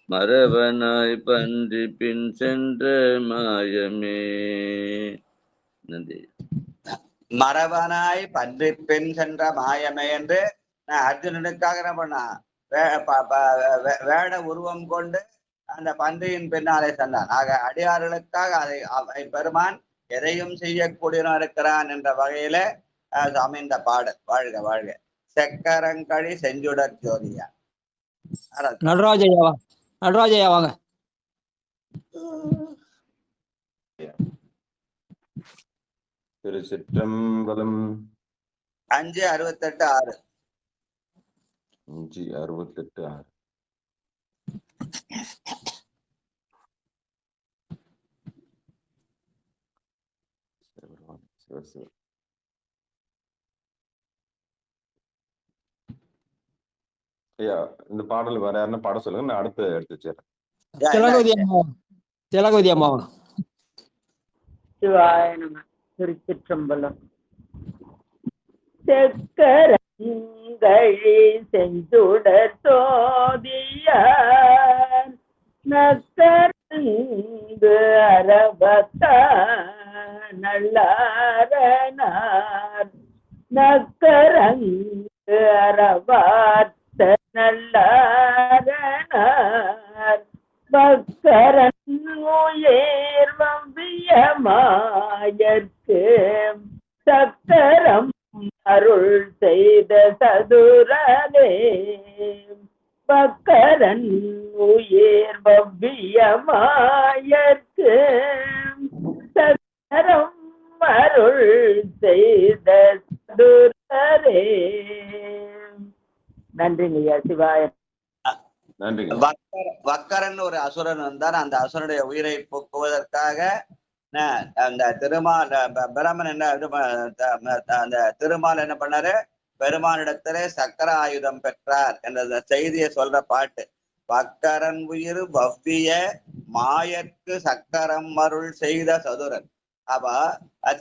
மறவனாய் பன்றி பின் சென்ற மாயமே. நன்றி. மறவனாய் பன்றி பின் சென்ற மாயமே என்று அர்ஜுனனுக்காக என்ன பண்ணா வேட உருவம் கொண்டு அந்த பன்றியின் பின்னாலே சென்றான். ஆக அடியார்களுக்காக அதை பெருமான் எதையும் செய்யக்கூடியவன் இருக்கிறான் என்ற வகையில அமைந்த பாடல். வாழ்க வாழ்க. செக்கரங்கழி செஞ்சுடர் ஜோதியா. நடராஜையா நடராஜையா வாங்க. திருச்சிற்றம்பலம். 5:68:6. 5:68:6. ஐயா இந்த பாடல் வேற யாருன்னா பாட சொல்லுங்க, நான் அடுத்து எடுத்து வச்சிடறேன். திலகவதி அம்மா. சிவாய நம. திருச்சிற்றம்பலம். செக்கரங்கழி செஞ்சுடர் சோதியார் நக்கரங்கு அரபத்த நல்லாரனார் நக்கரங்கு அரபாத்த நல்லாரனார் பக்கரன் உயர் வம்பியமாயற்கு சக்கரம் அருள் செய்த சதுரனே பக்கரன் உயர் வம்பியமாயற்கு சக்கரம் அருள் செய்த சதுரரே நன்றிங்கய்யா. சிவாய. நன்றிங்க. வக்கரன் ஒரு அசுரன் வந்தார். அந்த அசுரனுடைய உயிரை போக்குவதற்காக அந்த பிரமன் என்ன அந்த திருமால் என்ன பண்ணாரு, பெருமானிடத்திலே சக்கர ஆயுதம் பெற்றார் என்ற செய்தியை சொல்ற பாட்டு. வக்கரன் உயிர் வவ்விய மாயற்கு சக்கரம் அருள் செய்த சதுரன். அப்ப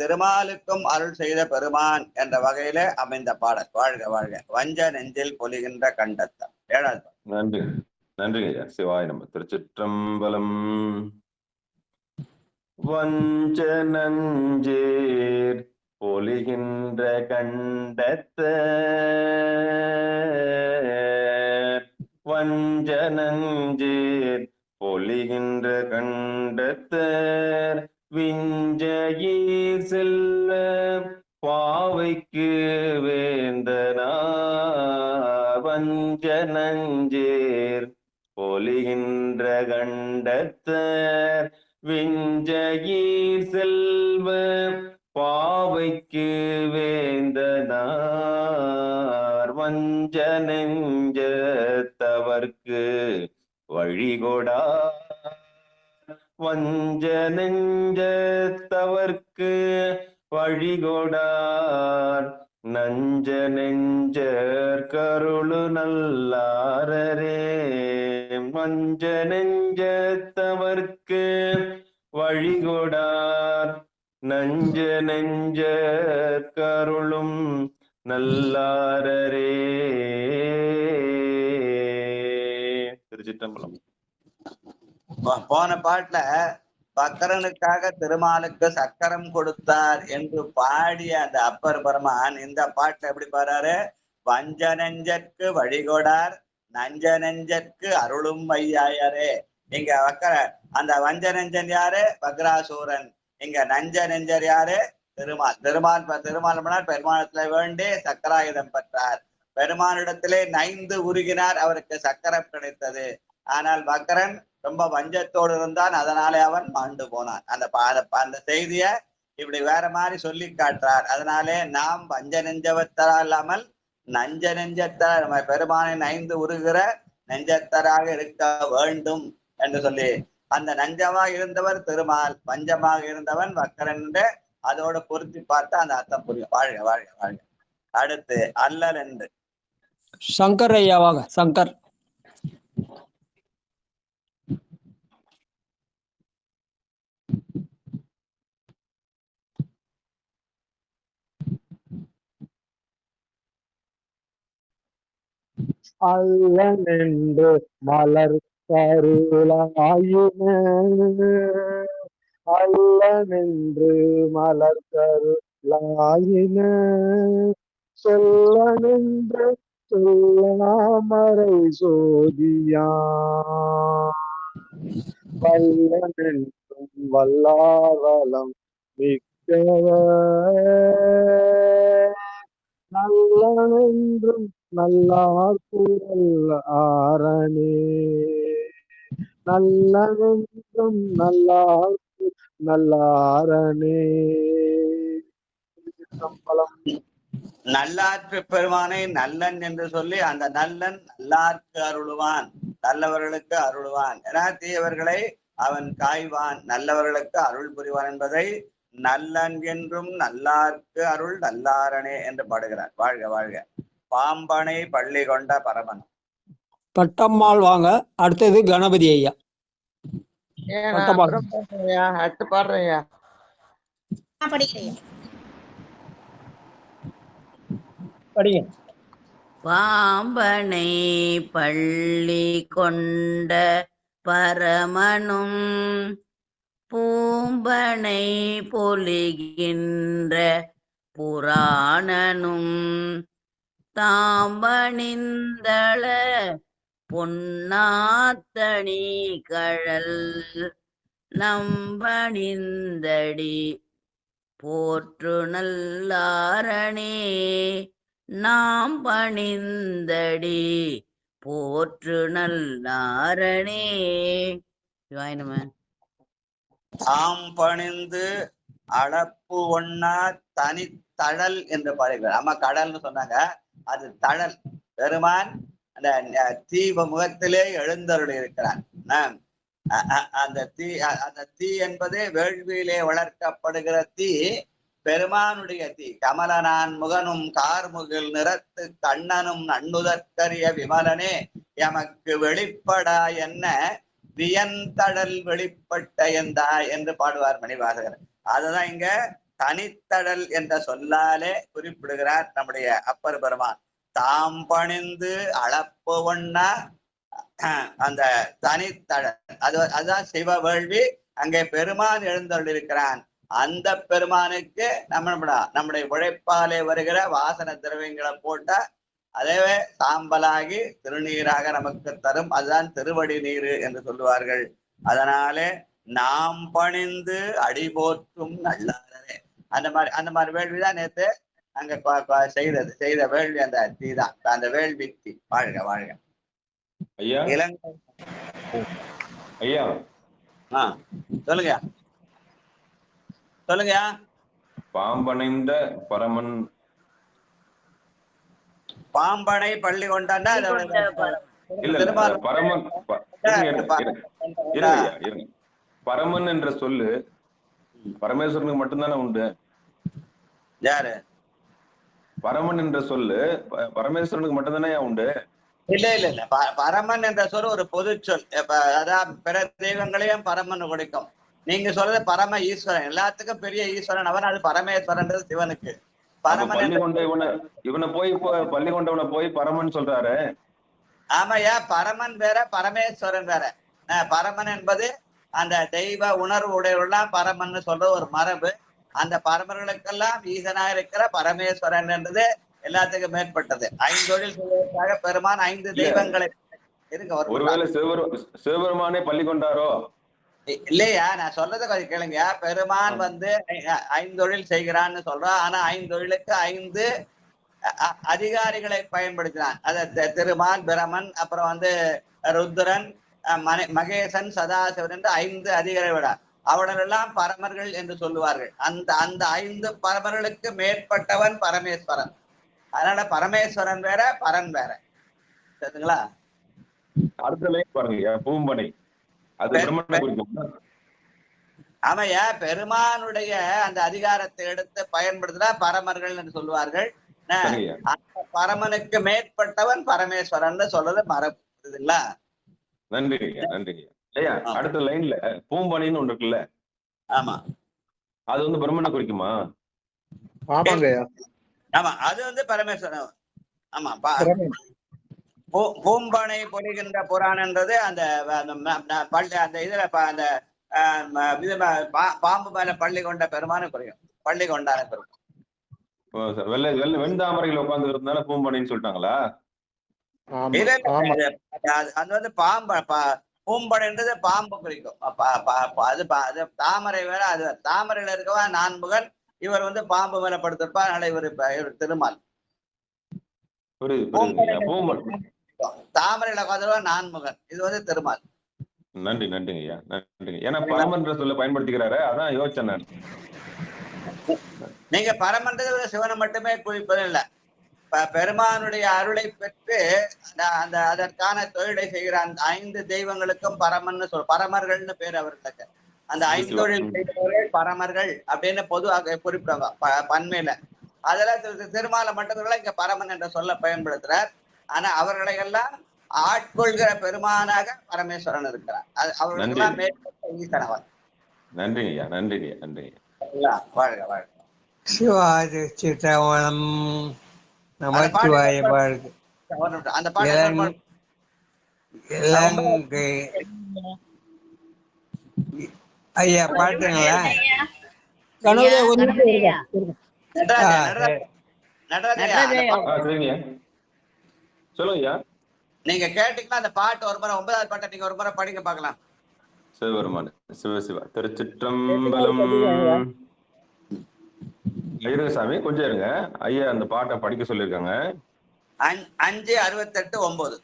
திருமாலுக்கும் அருள் செய்த பெருமான் என்ற வகையில அமைந்த பாடல். வாழ்க வாழ்க. வஞ்ச நெஞ்சில் பொலிகின்ற கண்டத்தம். 7வது. நன்றி நன்றி ஐயா. சிவாய நம்ம. திருச்சிற்றம்பலம். வஞ்ச நஞ்சேர் பொலிகின்ற கண்டத்த வஞ்ச நஞ்சேர் பொலிகின்ற கண்டத்தர் விஞ்சையீர் செல்ல பாவைக்கு வேந்தனார் வஞ்ச நஞ்சேர் பொலிகின்ற கண்டத்தர் விஞ்சையீர் செல்வ பாவைக்கு வேந்தனார் வஞ்ச நெஞ்சத்தவர்க்கு வழிகொடா வஞ்ச நெஞ்சத்தவர்க்கு வழிகொடார் நஞ்ச நெஞ்சர் கருளு நல்லாரரே வஞ்ச நெஞ்சத்தவர்க்கு வழிகொடார் நஞ்ச நெஞ்சர் கருளும் நல்லாரரே. திருச்சிற்றம்பலம். போன பாட்டுல பக்கரனுக்காக திருமாலுக்கு சக்கரம் கொடுத்தார் என்று பாடிய அந்த அப்பர் பெருமான் இந்த பாட்டுல எப்படி பாடுறாரு, வஞ்ச நெஞ்சற்கு வழிகொடார் நஞ்ச நெஞ்சற்கு அருளும் வையாயரே. இங்க அந்த வஞ்ச நெஞ்சன் யாரு, வக்ராசூரன். இங்க நஞ்ச நெஞ்சர் யாரு, திருமால். திருமால் பெருமானத்துல வேண்டி சக்கராயுதம் பெற்றார். பெருமானிடத்திலே நைந்து உருகினார், அவருக்கு சக்கரம் கிடைத்தது. ஆனால் வக்கரன் ரொம்ப வஞ்சத்தோடு இருந்தான், அதனாலே அவன் மாண்டு போனான். அந்த செய்திய இப்படி வேற மாதிரி சொல்லி காட்டுறார். அதனாலே நாம் வஞ்ச நெஞ்சவத்தரா இல்லாமல் நஞ்ச நெஞ்சத்தார் நம்ம பெருமானை நைந்து உருகிற நெஞ்சத்தராக இருக்க வேண்டும் என்று சொல்லி, அந்த நஞ்சமாக இருந்தவர் திருமால், வஞ்சமாக இருந்தவன் வக்கரன். அதோட பொருத்தி பார்த்தா அந்த அர்த்தம் புரியும். வாழ்க வாழ்க வாழ்க. அடுத்து அல்லல் என்று சங்கர் ஐயாவாக. சங்கர். அல்லனென்று மலர் கருளாயின அல்லனென்று மலர் கருளாயின சொல்லனென்று சொல்லாமரை சோதியான் வல்லனென்றும் வல்லாவலம் மிக்கவர் நல்லனென்றும் நல்லார் குரல் ஆரணே நல்லனென்றும் நல்லாரணே. நல்லாற்று பெருமானை நல்லன் என்று சொல்லி அந்த நல்லன் நல்லார்க்கு அருளுவான், நல்லவர்களுக்கு அருளுவான். ஏன்னா தீயவர்களை அவன் காய்வான், நல்லவர்களுக்கு அருள் புரிவான் என்பதை நல்லன் என்றும் நல்லார்க்கு அருள் நல்லாரணே என்று பாடுகிறார். வாழ்க வாழ்க. பாம்பனை பள்ளி கொண்ட பரமன். பட்டம்மாள் வாங்க. அடுத்தது கணபதி ஐயா. அடுத்து பாடுறேன். படிங்க. பாம்பனை பள்ளி கொண்ட பரமனும் பூம்பனை பொலிகின்ற புராணனும் தாம்பணிந்தள பொன்னாத்தணி கழல் நம்பணிந்தடி போற்று நல்லாரணே நாம் பணிந்தடி போற்று நல்லாரணே. சிவாய நம. தாம் பணிந்து அளப்பு ஒண்ணா தனித்தழல் என்று பாடுகிறார். ஆமா, கடல்னு சொன்னாங்க, அது தழல். பெருமான் அந்த தீப முகத்திலே எழுந்தருள் இருக்கிறான். அந்த தீ என்பது வேள்வியிலே வளர்க்கப்படுகிற தீ, பெருமானுடைய தீ. கமலனான் முகனும் கார்முகில் நிறத்து கண்ணனும் நண்ணுதற்கரிய விமலனே எமக்கு வெளிப்படா என்ன வியந்தடல் வெளிப்பட்ட எந்தா என்று பாடுவார் மணிவாசகர். அதுதான் இங்க தனித்தடல் என்ற சொல்லாலே குறிப்பிடுகிறார் நம்முடைய அப்பர் பெருமான். தாம் பணிந்து அளப்பு ஒண்ணா அந்த தனித்தடல், அதுதான் சிவ வேள்வி. அங்கே பெருமான் எழுந்தருள் இருக்கிறான். அந்த பெருமானுக்கு நம்முடைய உழைப்பாலே வருகிற வாசன திரவியங்களை போட்டா அதேவே சாம்பலாகி திருநீராக நமக்கு தரும். அதுதான் திருவடி நீர் என்று சொல்லுவார்கள். அதனாலே நாம் பணிந்து அடி போற்றும் நல்லாரே, அந்த மாதிரி வேள்விதான் நேற்று அங்க செய்த வேள்வி. அந்த தீ தான் அந்த வேள்வி தீ. வாழ்க வாழ்க ஐயா. இலங்கை ஐயா, சொல்லுங்க சொல்லுங்கயா. பாம்பணைந்த பரமன், பாம்பனை பள்ளி கொண்டாண்டா பரமன். பரமன் என்ற சொல்லு பரமேஸ்வரனுக்கு மட்டும்தானே உண்டு. யாரு பரமன் என்ற சொல்லு பரமேஸ்வரனுக்கு மட்டும்தானே உண்டு. இல்ல பரமன் என்ற சொல் ஒரு பொது சொல். அதான் பிற தெய்வங்களையும் பரமன் கொடுக்கும். நீங்க சொல்றது பரம ஈஸ்வரன், எல்லாத்துக்கும் பெரிய ஈஸ்வரன் அவன். அது பரமேஸ்வரன் சிவனுக்கு. பரமன் இவனை போய் பள்ளி கொண்டவனை போய் பரமன் சொல்றாரு. ஆமாயா, பரமன் வேற பரமேஸ்வரன் வேற. பரமன் என்பது அந்த தெய்வ உணர்வு உடையவெல்லாம் பரமன் சொல்ற ஒரு மரபு. அந்த பரமர்களுக்கெல்லாம் ஈசனாக இருக்கிற பரமேஸ்வரன் என்றது எல்லாத்துக்கும் மேற்பட்டது. 5 தொழில் செய்வதற்காக பெருமான் 5 தெய்வங்களை இருக்கு. ஒருவேளை சிவபெருமானே பள்ளி கொண்டாரோ? இல்லையா, நான் சொல்றதை கொஞ்சம் கேளுங்க. பெருமான் 5 தொழில் செய்கிறான்னு சொல்றான். ஆனா 5 தொழிலுக்கு 5 அதிகாரிகளை பயன்படுத்தினான். அத திருமால், பிரமன், அப்புறம் ருத்ரன், மகேசன், சதாசிவன் என்று 5 அதிகாரி விட அவர்களெல்லாம் பரமர்கள் என்று சொல்லுவார்கள். அந்த 5 பரமர்களுக்கு மேற்பட்டவன் பரமேஸ்வரன். அதனால பரமேஸ்வரன் வேற பரன் வேற. சரிங்களா? அடுத்த பாருங்க, பூம்பனை. ஆமையா, பெருமானுடைய அந்த அதிகாரத்தை எடுத்து பயன்படுத்தினா பரமர்கள் என்று சொல்லுவார்கள். பரமனுக்கு மேற்பட்டவன் பரமேஸ்வரன் சொல்றது மரபு. புரியுதுங்களா? நன்றிங்க நன்றிங்க ஐயா. அடுத்த லைன்ல பூம்பனின்னு ஒண்ணு இருக்குல்ல? ஆமா, அது பிரம்மனை குறிக்குமா? ஆமா, அது பரமேஸ்வரன். ஆமா, பூம்பனை பொழிகின்ற புராணன்றது அந்த இதுல பாம்பு மேல பள்ளி கொண்ட பெருமானு குறையும், பள்ளி கொண்டான பெருமான். வெண்தாமரையில் உட்கார்ந்து இருந்தாலும் பூம்பனைன்னு சொல்லிட்டாங்களா? அது பூம்பனைன்றது பாம்பு குறிக்கும். அது தாமரை வேற. அது தாமரையில இருக்கவா நான்முகன், இவர் பாம்பு மேல படுத்திருப்பார். அதனால இவர் திருமால். தாமரையில உட்காந்துருவா நான்முகன், இது திருமால். நன்றி நன்றிங்க ஐயா, நன்றிங்க. ஏன்னா பரமன்ற சொல்ல பயன்படுத்திக்கிறாரு, அதான் யோசிச்சேன் நான். நீங்க பரமன்றது சிவனை மட்டுமே குறிப்பது இல்லை. பெருமானுடைய அருளை பெற்று அதற்கான தொழிலை செய்கிற அந்த 5 தெய்வங்களுக்கும் பரமன்னு பரமர்கள்னு பேர் அவர்களுக்கு. அந்த 5 தொழில் செய்கிறவர்கள் பரமர்கள் அப்படின்னு பொதுவாக குறிப்பிடுவாங்க பன்மையில. அதெல்லாம் திருமாலை மட்டும் இங்க பரமன் என்ற சொல்ல பயன்படுத்துறார். ஆனா அவர்களை எல்லாம் ஆட்கொள்கிற பெருமானாக பரமேஸ்வரன் இருக்கிறார். அவர்களுக்கெல்லாம் மேற்பட்ட ஈசனவன். நன்றிங்க ஐயா, நன்றிங்க நன்றிங்க. வாழ்க வாழ்க. சிவாஜி சித்தவனம் நமச்சிவாய வாழ்க. அந்த பாட்டு ஐயா பாட்டுங்களா? சொல்லுங்க. நீங்க கேட்டீங்கன்னா அந்த பாட்டு ஒரு முறை 9வது பாட்டை நீங்க ஒரு முறை படிக்க பார்க்கலாம். சிவபெருமான் சிவசிவா திருச்சிற்றம்பலம். இருங்க சாமி, கொஞ்சம் இருங்க ஐயா, அந்த பாட்டை படிக்க சொல்லியிருக்காங்க. 5:68:9.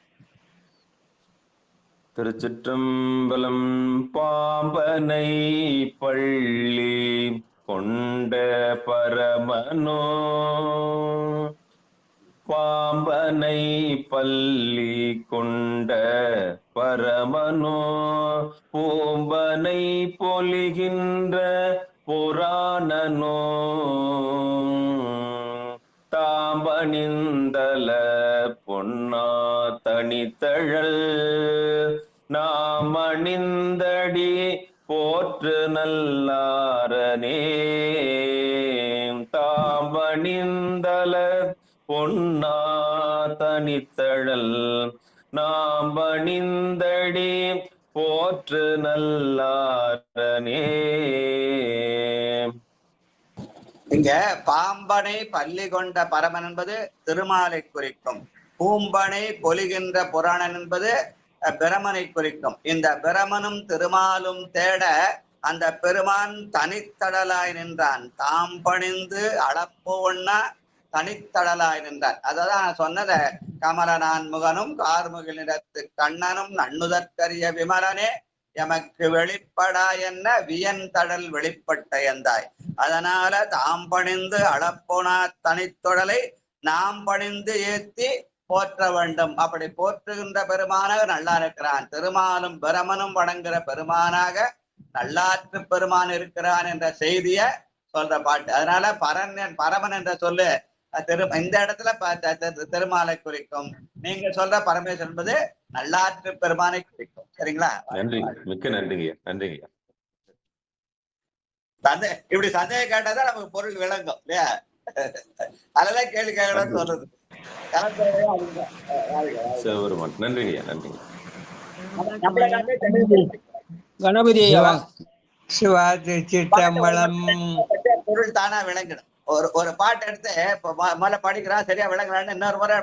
திருச்சிற்றம்பலம். பாம்பனை பள்ளி கொண்ட பரமனோ பாம்பனை பள்ளி கொண்ட பரமனோ பூம்பனை பொலிகின்ற புராணனோ தாம்பணிந்தல பொன்னா தனித்தழல் நாம் அணிந்தடி போற்று நல்லாரனே தாம்பணிந்தல பொன்னா தனித்தழல் நாம் அணிந்தடி போற்று நல்லாரனே. இங்க பாம்பனை பள்ளி கொண்ட பரமன் என்பது திருமாலை குறிக்கும். பூம்பனை பொலிகின்ற புராணன் என்பது பிரமனை குறிக்கும். இந்த பிரமனும் திருமாலும் தேட அந்த பெருமான் தனித்தடலாய் நின்றான். தாம் பணிந்து அளப்போன்னா தனித்தடலாய் நின்றான். அதான் நான் சொன்னத கமலனான் முகனும் கார்முகில் நிறத்து கண்ணனும் நண்ணுதற்கரிய விமலனே எமக்கு வெளிப்படா என்ன வியன் தடல் வெளிப்பட்ட எந்தாய். அதனால தாம் பணிந்து அளப்போனா தனித்தொடலை நாம் பணிந்து ஏத்தி போற்ற வேண்டும். அப்படி போற்றுகின்ற பெருமானாக நல்லா இருக்கிறான். திருமாலும் பிரமனும் வணங்குகிற பெருமானாக நல்லாற்று பெருமான் இருக்கிறான் என்ற செய்திய சொல்ற பாட்டு. அதனால பரமன் என்ற சொல்லு இந்த இடத்துல திருமாலை குறிக்கும். நீங்க சொல்ற பரமேஸ்வரன் என்பது நல்லாற்று பெருமானை குறிக்கும். சரிங்களா? நன்றி, மிக்க நன்றிங்க. நன்றிங்க. இப்படி சந்தேகம் கேட்டாதான் நமக்கு பொருள் விளங்கும் இல்லையா? அதெல்லாம் கேள்வி கேட்கணும்னு சொல்றது. நன்றிங்க. நன்றிங்க. கணபதி பொருள் தானா விளங்கணும். ஒரு பாட்டு எடுத்து முதல்ல படிக்கிறான், சரியா விளங்குறான்னு இன்னொரு முறை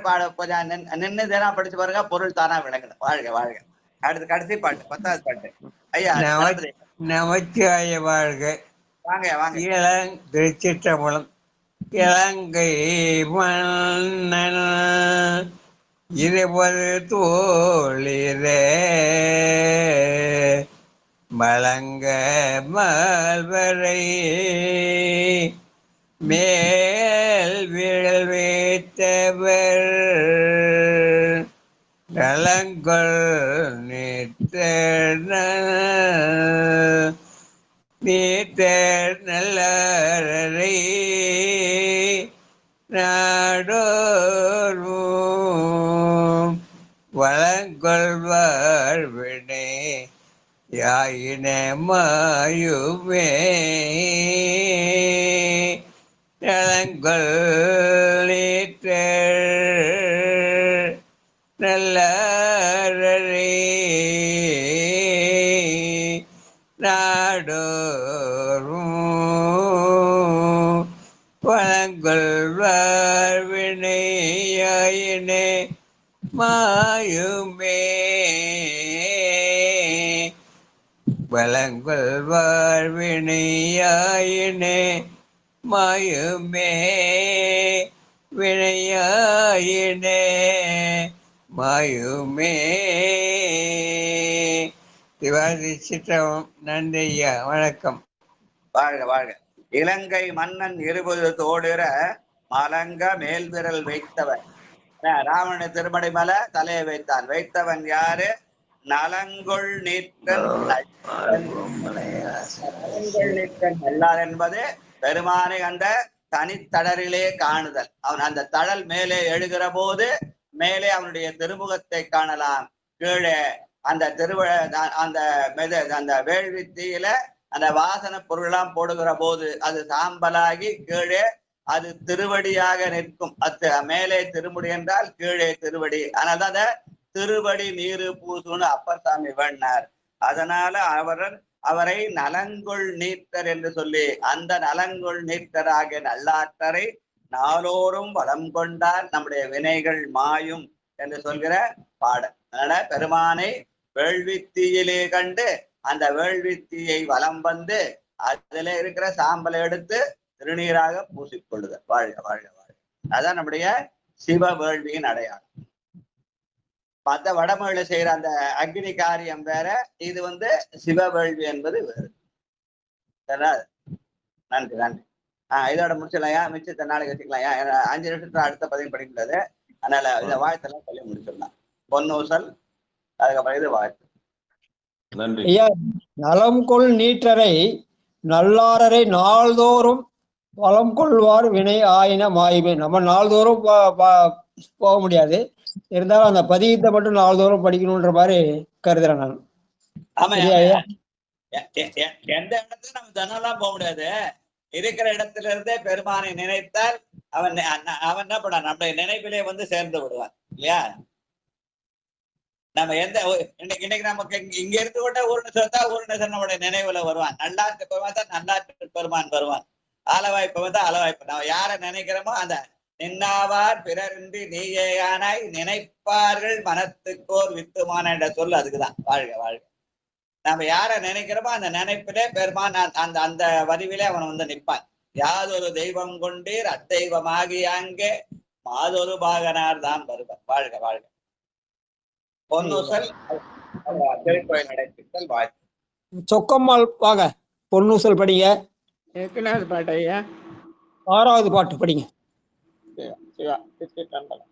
நின்று தினா படிச்சு பாருங்க, பொருள் தானா விளங்கணும். வாழ்க வாழ்க. அடுத்து கடைசி பாட்டு 10வது பாட்டு. ஐயா நமச்சிவாய வாழ்க. வாங்க வாங்க. திருச்சிற்றம்பலம். இலங்கை மன்னன் இருபது தோழிரே மலங்க மல்வரை மேல் விழல் வைத்தவர் நலங்கொள் நீத்தர் நல்லரை நாடோரும் வளங்கொள்வார் வினை யாயின மாயுமே நலங்கொள் நீத்தர் நல்லரை நாடோரும் வளங்கொள்வார் வினையாயினே மாயுமே வளங்கொள்வார் வினையாயினே மாயுமே வினையாயினே மாயுமே. சிவாஜி சித்திரம். நன்றி ஐயா, வணக்கம். வாழ்க வாழ்க. இலங்கை மன்னன் 20 தோடுற மலங்க மேல் விரல் வைத்தவன். ராவண திருமடை மலை தலையை வைத்தான். வைத்தவன் யாரு? நலங்கொள் நீற்றன் நல்லார் என்பது பெருமானை அந்த தனித்தடரிலே காணுதல். அவன் அந்த தடல் மேலே எழுகிற போது மேலே அவனுடைய திருமுகத்தை காணலாம். கீழே அந்த அந்த வேள்வி தீயில அந்த வாசன பொருள்லாம் போடுகிற போது அது சாம்பலாகி கீழே அது திருவடியாக நிற்கும். மேலே திருமுடி என்றால் கீழே திருவடி. அதனால்தான் திருவடி நீரு பூசுன்னு அப்பர் சாமி வேண்டார். அதனால அவரை நலங்கொள் நீத்தர் என்று சொல்லி அந்த நலங்கொள் நீத்தராக நல்லாற்றரை நாளோறும் வளம் கொண்டார் நம்முடைய வினைகள் மாயும் என்று சொல்கிற பாடல். அதனால பெருமானை வேள்வி தீயிலே கண்டு அந்த வேள்வி தீயை வலம் வந்து அதுல இருக்கிற சாம்பலை எடுத்து திருநீராக பூசிக்கொள்ளுதல். வாழ்க வாழ்க வாழ்க. அதான் நம்முடைய சிவ வேள்வியின் அடையாளம். மற்ற வடமொழியில செய்யற அந்த அக்னி காரியம் வேற, இது சிவ வேள்வி என்பது வேறு. நன்றி நன்றி. இதோட முடிச்சிடலாம். மிச்சத்தை நாளைக்கு வச்சுக்கலாம். 5 நிமிஷத்துல அடுத்த பதிவு படிக்க முடியாது. அதனால இதை வாழ்த்தெல்லாம் சொல்லி முடிச்சிடலாம். பொன்னூசல், அதுக்கப்புறம் இது வாழ்த்து. நன்றி ஐயா. நலம் கொள் நீற்றரை நல்லாரரை நாள்தோறும் வளம் கொள்வார் வினை ஆயின மாயுமே. நம்ம நாள்தோறும் போக முடியாது, இருந்தாலும் அந்த பதிகத்தை மட்டும் நாள்தோறும் படிக்கணும்ன்ற மாதிரி கருதுறேன் நான். ஆமா, எந்த இடத்துல நம்ம தினம்லாம் போக முடியாது. இருக்கிற இடத்துல இருந்தே பெருமானை நினைத்தால் அவன் என்ன பண்ண நம்முடைய நினைப்பிலே வந்து சேர்ந்து விடுவான் இல்லையா? நம்ம இன்னைக்கு நமக்கு இங்க இருந்து கொண்டே ஊர்ணேஸ்வரத்தா ஊர்ணேஸ்வரன் நம்முடைய நினைவுல வருவான். நல்லாற்று பெருமான் தான் நல்லாற்று பெருமான் வருவான். ஆலவாய்ப்பு வந்தா ஆலவாய்ப்பு. நம்ம யாரை நினைக்கிறோமோ அந்த நின்னாவார் பிறரின்றி நீயேயானாய் நினைப்பார்கள் மனத்துக்கோர் வித்துமான என்ற சொல் அதுக்குதான். வாழ்க வாழ்க. நம்ம யாரை நினைக்கிறோமோ அந்த நினைப்பிலே பெருமான் அந்த அந்த வடிவிலே அவன் வந்து நிற்பான். யாதொரு தெய்வம் கொண்டீர் அத்தெய்வமாகி அங்கே மாதொரு பாகனார் தான் வருவார். வாழ்க வாழ்க. பொன்னூசல், திருக்கோயில் நடைபித்தல் வாழ்த்து. சொக்கம்மாள் வாங்க, பொன்னூசல் படிங்க. எத்தனாவது பாட்டு ஐயா? 6வது பாட்டு படிங்க. சிவா திருச்சிற்றம்பலம்.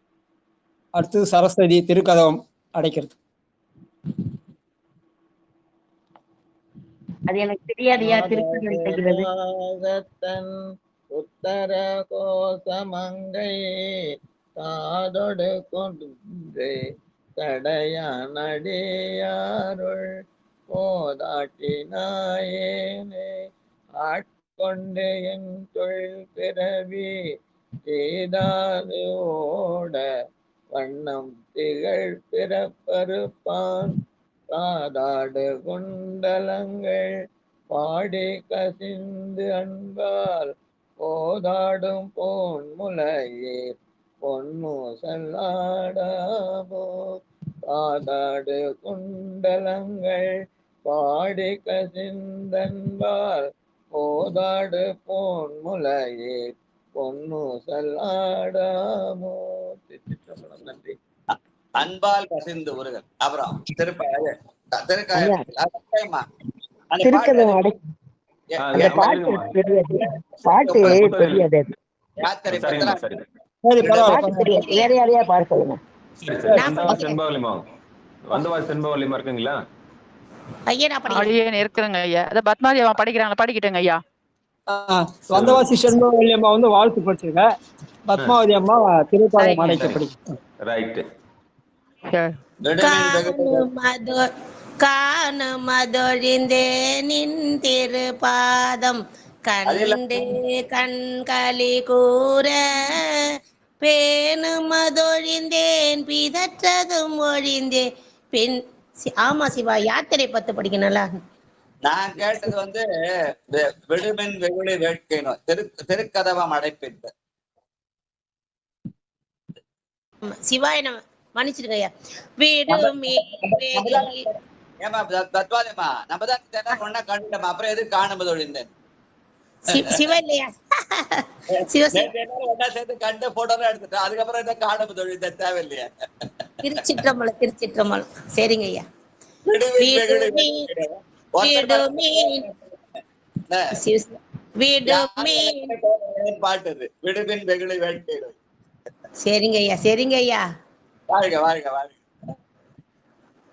அடுத்தது சரஸ்வதி திருக்கதவம் அடைக்கிறது. அது எனக்கு தெரியாதையா திருப்பதி உத்தர கோசமங்கை காதொடு கொண்டு தடையானடியாருள் போதாட்டினாயேனே ஆட்கொண்டு என் தொழில் பிறவி செய்தாது ஓட வண்ணம் திகழ் பிறப்பருப்பான் காதாடு குண்டலங்கள் பாடி கசிந்து அன்பால் போதாடும் போன் முலையீர் பொன்னு செல்லாடாமோ காதாடு குண்டலங்கள் பாடி கசிந்தன்பால் போதாடு போன் முலையீர் பொன்னு செல்லாடாமோ. நன்றி. அன்பால் கசிந்து உருகல். அப்புறம் திருக்கதவம் வேற யாரையா பாட சொல்லுங்க. இருக்குங்களா? இருக்குங்க ஐயா. அத பத்மாவதி அம்மா படிக்கிறாங்க, படிக்கிட்டேங்க ஐயா. வந்தவாசி செண்பகவல்லி அம்மா வந்து வாழ்த்து படிச்சிருக்க. பத்மாவதி அம்மா திருப்பாளம் அடைக்க படிக்க. ரைட். காணுமதொழிந்தே நின் திருபாதம் கண்டு கண்களி கூற பேணுமதொழிந்தேன் பிதற்றதும் ஒழிந்தே பின். ஆமா சிவா, யாத்திரை பத்து படிக்கணும்ல. நான் கேட்டது வந்து விடுமின் வெகுளி வேட்கைனோ திருக்கதவம் அடைப்பித்து. சிவாய மன்னிச்சிருங்க ஐயா. விடுமே ஏமா தத்வாதமா நம்ம தான் ஒன்னா கண்டுட்டோம். அப்புறம் எது காணுமதொழிந்தேன் சிவா இல்லையா? ஒன்னா சேர்த்து கண்டு போட்டோ எடுத்துட்டோம். அதுக்கப்புறம் என்ன காணுமதொழிந்தேன் தேவையில்லையா? திருச்சிற்றம்பலம் திருச்சிற்றம்பலம். சரிங்க ஐயா. பாட்டு விடுமின் வெகுளி வேட்கை. சரிங்க ஐயா, சரிங்க ஐயா. வாழ்க வாழ்க வாழ்க.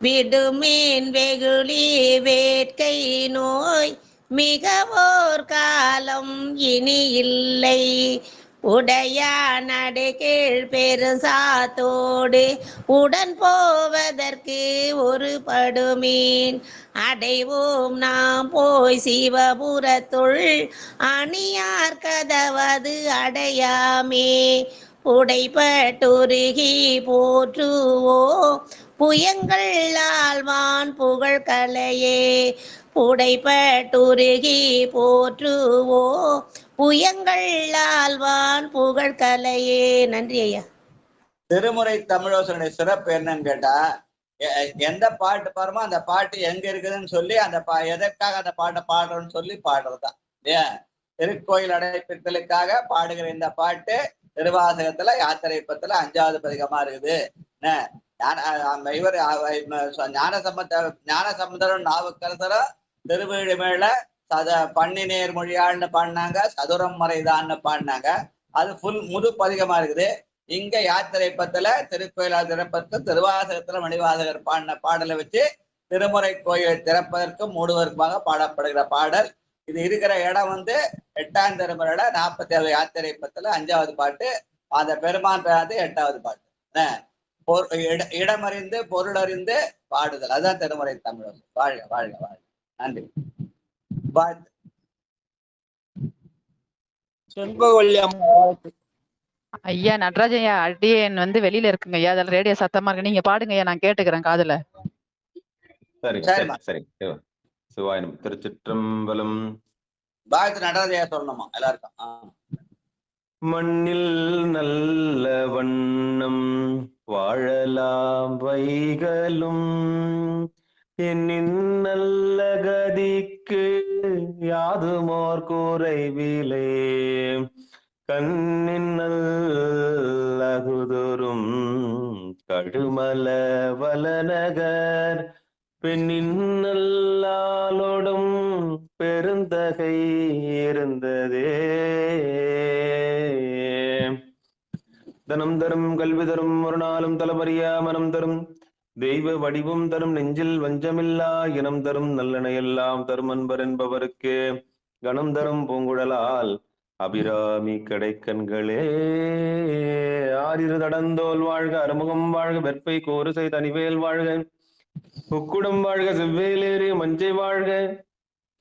விடுமேன் வெகுளி வேட்கை நோய் மிகவோர் காலம் இனி இல்லை உடையான் அடைகீழ் பெருசாத்தோடு உடன் போவதற்கு ஒரு படுமீன் அடைவோம் நாம் போய் சிவபுரத்துள் அணியார் கதவது அடையாமே உடைப்பட்டுருகி போற்றுவோ புயங்கள் ஆழ்வான் புகழ் கலையே உடைப்பட்டுருகி போற்றுவோ புயங்கள் ஆழ்வான் புகழ் கலையே. நன்றி ஐயா. திருமுறை தமிழோசனுடைய சிறப்பு என்னன்னு கேட்டா, எந்த பாட்டு பாருமோ அந்த பாட்டு எங்க இருக்குதுன்னு சொல்லி அந்த எதற்காக அந்த பாட்டை பாடுறோம்னு சொல்லி பாடுறதுதான். ஏன் திருக்கோயில் அடைப்பித்தலுக்காக பாடுகிற இந்த பாட்டு திருவாசகத்துல யாத்திரை பத்துல 5வது பதிகமா இருக்குது. இவர் ஞான சம்பந்தரும் நாவுக்கரசரும் திருவீடு மேல பண்ணி நேர் மொழியாள்னு பாடினாங்க, சதுரம் முறைதான்னு பாடினாங்க. அது ஃபுல் முழு பதிகமா இருக்குது. இங்க யாத்திரை பத்துல திருக்கோயிலார் திறப்பதற்கு திருவாசகத்துல மணிவாசகர் பாடின பாடலை வச்சு திருமுறை கோயில் திறப்பதற்கும் மூடுவதற்குமாக பாடப்படுகிற பாடல். இது இருக்கிற இடம் 8ஆம் திருமுறையில 47 யாத்திரை பத்துல 5வது பாட்டு. அந்த பெருமான் பேராது 8வது பாட்டு. இடமறிந்து பொருளறிந்து பாடுதல், அதுதான் திருமுறை தமிழ். வாழ்க வாழ்க வாழ்க. நன்றி. வாழ்த்து. ஐயா நடராஜன் ஐயா, அடியேன் வெளியில இருக்குங்க ஐயா, அதில் ரேடியோ சத்தமா இருக்கு, நீங்க பாடுங்க ஐயா, நான் கேட்டுக்கிறேன் காதுல. சரி சரி சரி. சிவாயினம். திருச்சிற்றம்பலம். வாழ்த்து நடராஜையா சொல்லணுமா எல்லாருக்கும்? மண்ணில் நல்ல வண்ணம் வாழலாம் வைகளும் என்னின் நல்ல கதிக்கு யாதுமோர் குறைவிலே கண்ணின் நல்லகுதுரும் கடுமல வலநகர் பெண்ணின் நல்லாலோடும் பெருந்தகை இருந்ததே. தனம் தரும் கல்வி தரும் ஒரு நாளும் தலபரியா மனம் தரும் தெய்வ வடிவும் தரும் நெஞ்சில் வஞ்சமில்லா இனம் தரும் நல்லனையெல்லாம் தரும் அன்பர் என்பவருக்கு கணம் தரும் பூங்குழலால் அபிராமி கடைக்கண்களே. ஆறிரு தடந்தோல் வாழ்க, அறுமுகம் வாழ்க, வெற்பை கோருசை தனிவேல் வாழ்க, உக்குடம் வாழ்க, செவ்வேலேறி மஞ்சை வாழ்க,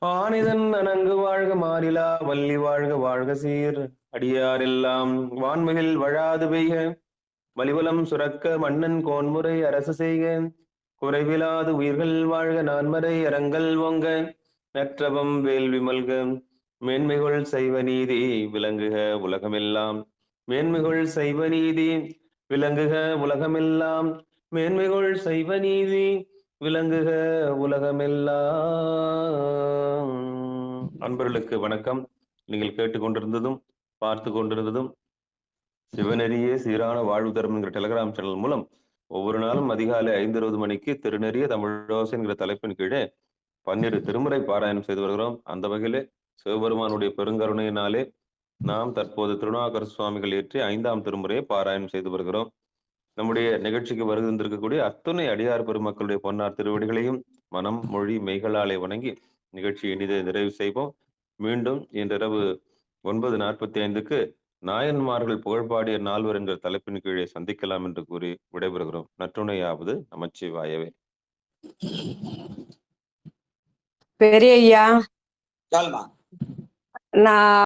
ஆனிதன் அணங்கு வாழ்க, மாறிலா வள்ளி வாழ்க, வாழ்க சீர் அடியாரெல்லாம் வான்மிகில் வழாது பெய்க, மலிவலம் சுரக்க மன்னன் கோன்முறை அரசு செய்க, குறைவிலாது உயிர்கள் வாழ்க, நான்மறை அரங்கல் ஓங்க, நற்றவம் வேள்வி மல்க, மேன்மைகள் சைவ நீதி விளங்குக உலகமெல்லாம், மேன்மைகள் சைவ நீதி விளங்குக உலகமெல்லாம், மேன்மைகள் சைவ நீதி விளங்குக உலகமெல்லாம். அன்பர்களுக்கு வணக்கம். நீங்கள் கேட்டுக்கொண்டிருந்ததும் பார்த்து கொண்டிருந்ததும் சிவநெறியே சீரான வாழ்வு தரும் என்கிற டெலிகிராம் சேனல் மூலம் ஒவ்வொரு நாளும் அதிகாலை 5:20 மணிக்கு திருநெறிய தமிழோசை என்கிற தலைப்பின் கீழே 12 திருமுறை பாராயணம் செய்து வருகிறோம். அந்த வகையிலே சிவபெருமானுடைய பெருங்கருணையினாலே நாம் தற்போது திருநாவுக்கரசு சுவாமிகள் இயற்றி 5ஆம் திருமுறையை பாராயணம் செய்து வருகிறோம். நம்முடைய நிகழ்ச்சிக்கு வருகின்றிருக்கக்கூடிய அத்துணை அடியார் பெருமக்களுடைய பொன்னார் திருவடிகளையும் மனம் மொழி மெய்களாலே வணங்கி நிகழ்ச்சியை இனிதை நிறைவு செய்வோம். மீண்டும் இன்றிரவு 9:45க்கு நாயன்மார்கள் புகழ்பாடிய நால்வர் என்கிற தலைப்பின் கீழே சந்திக்கலாம் என்று கூறி விடைபெறுகிறோம். நற்றுணையாவது நமச்சிவாயவே. பெரிய ஐயா, நான்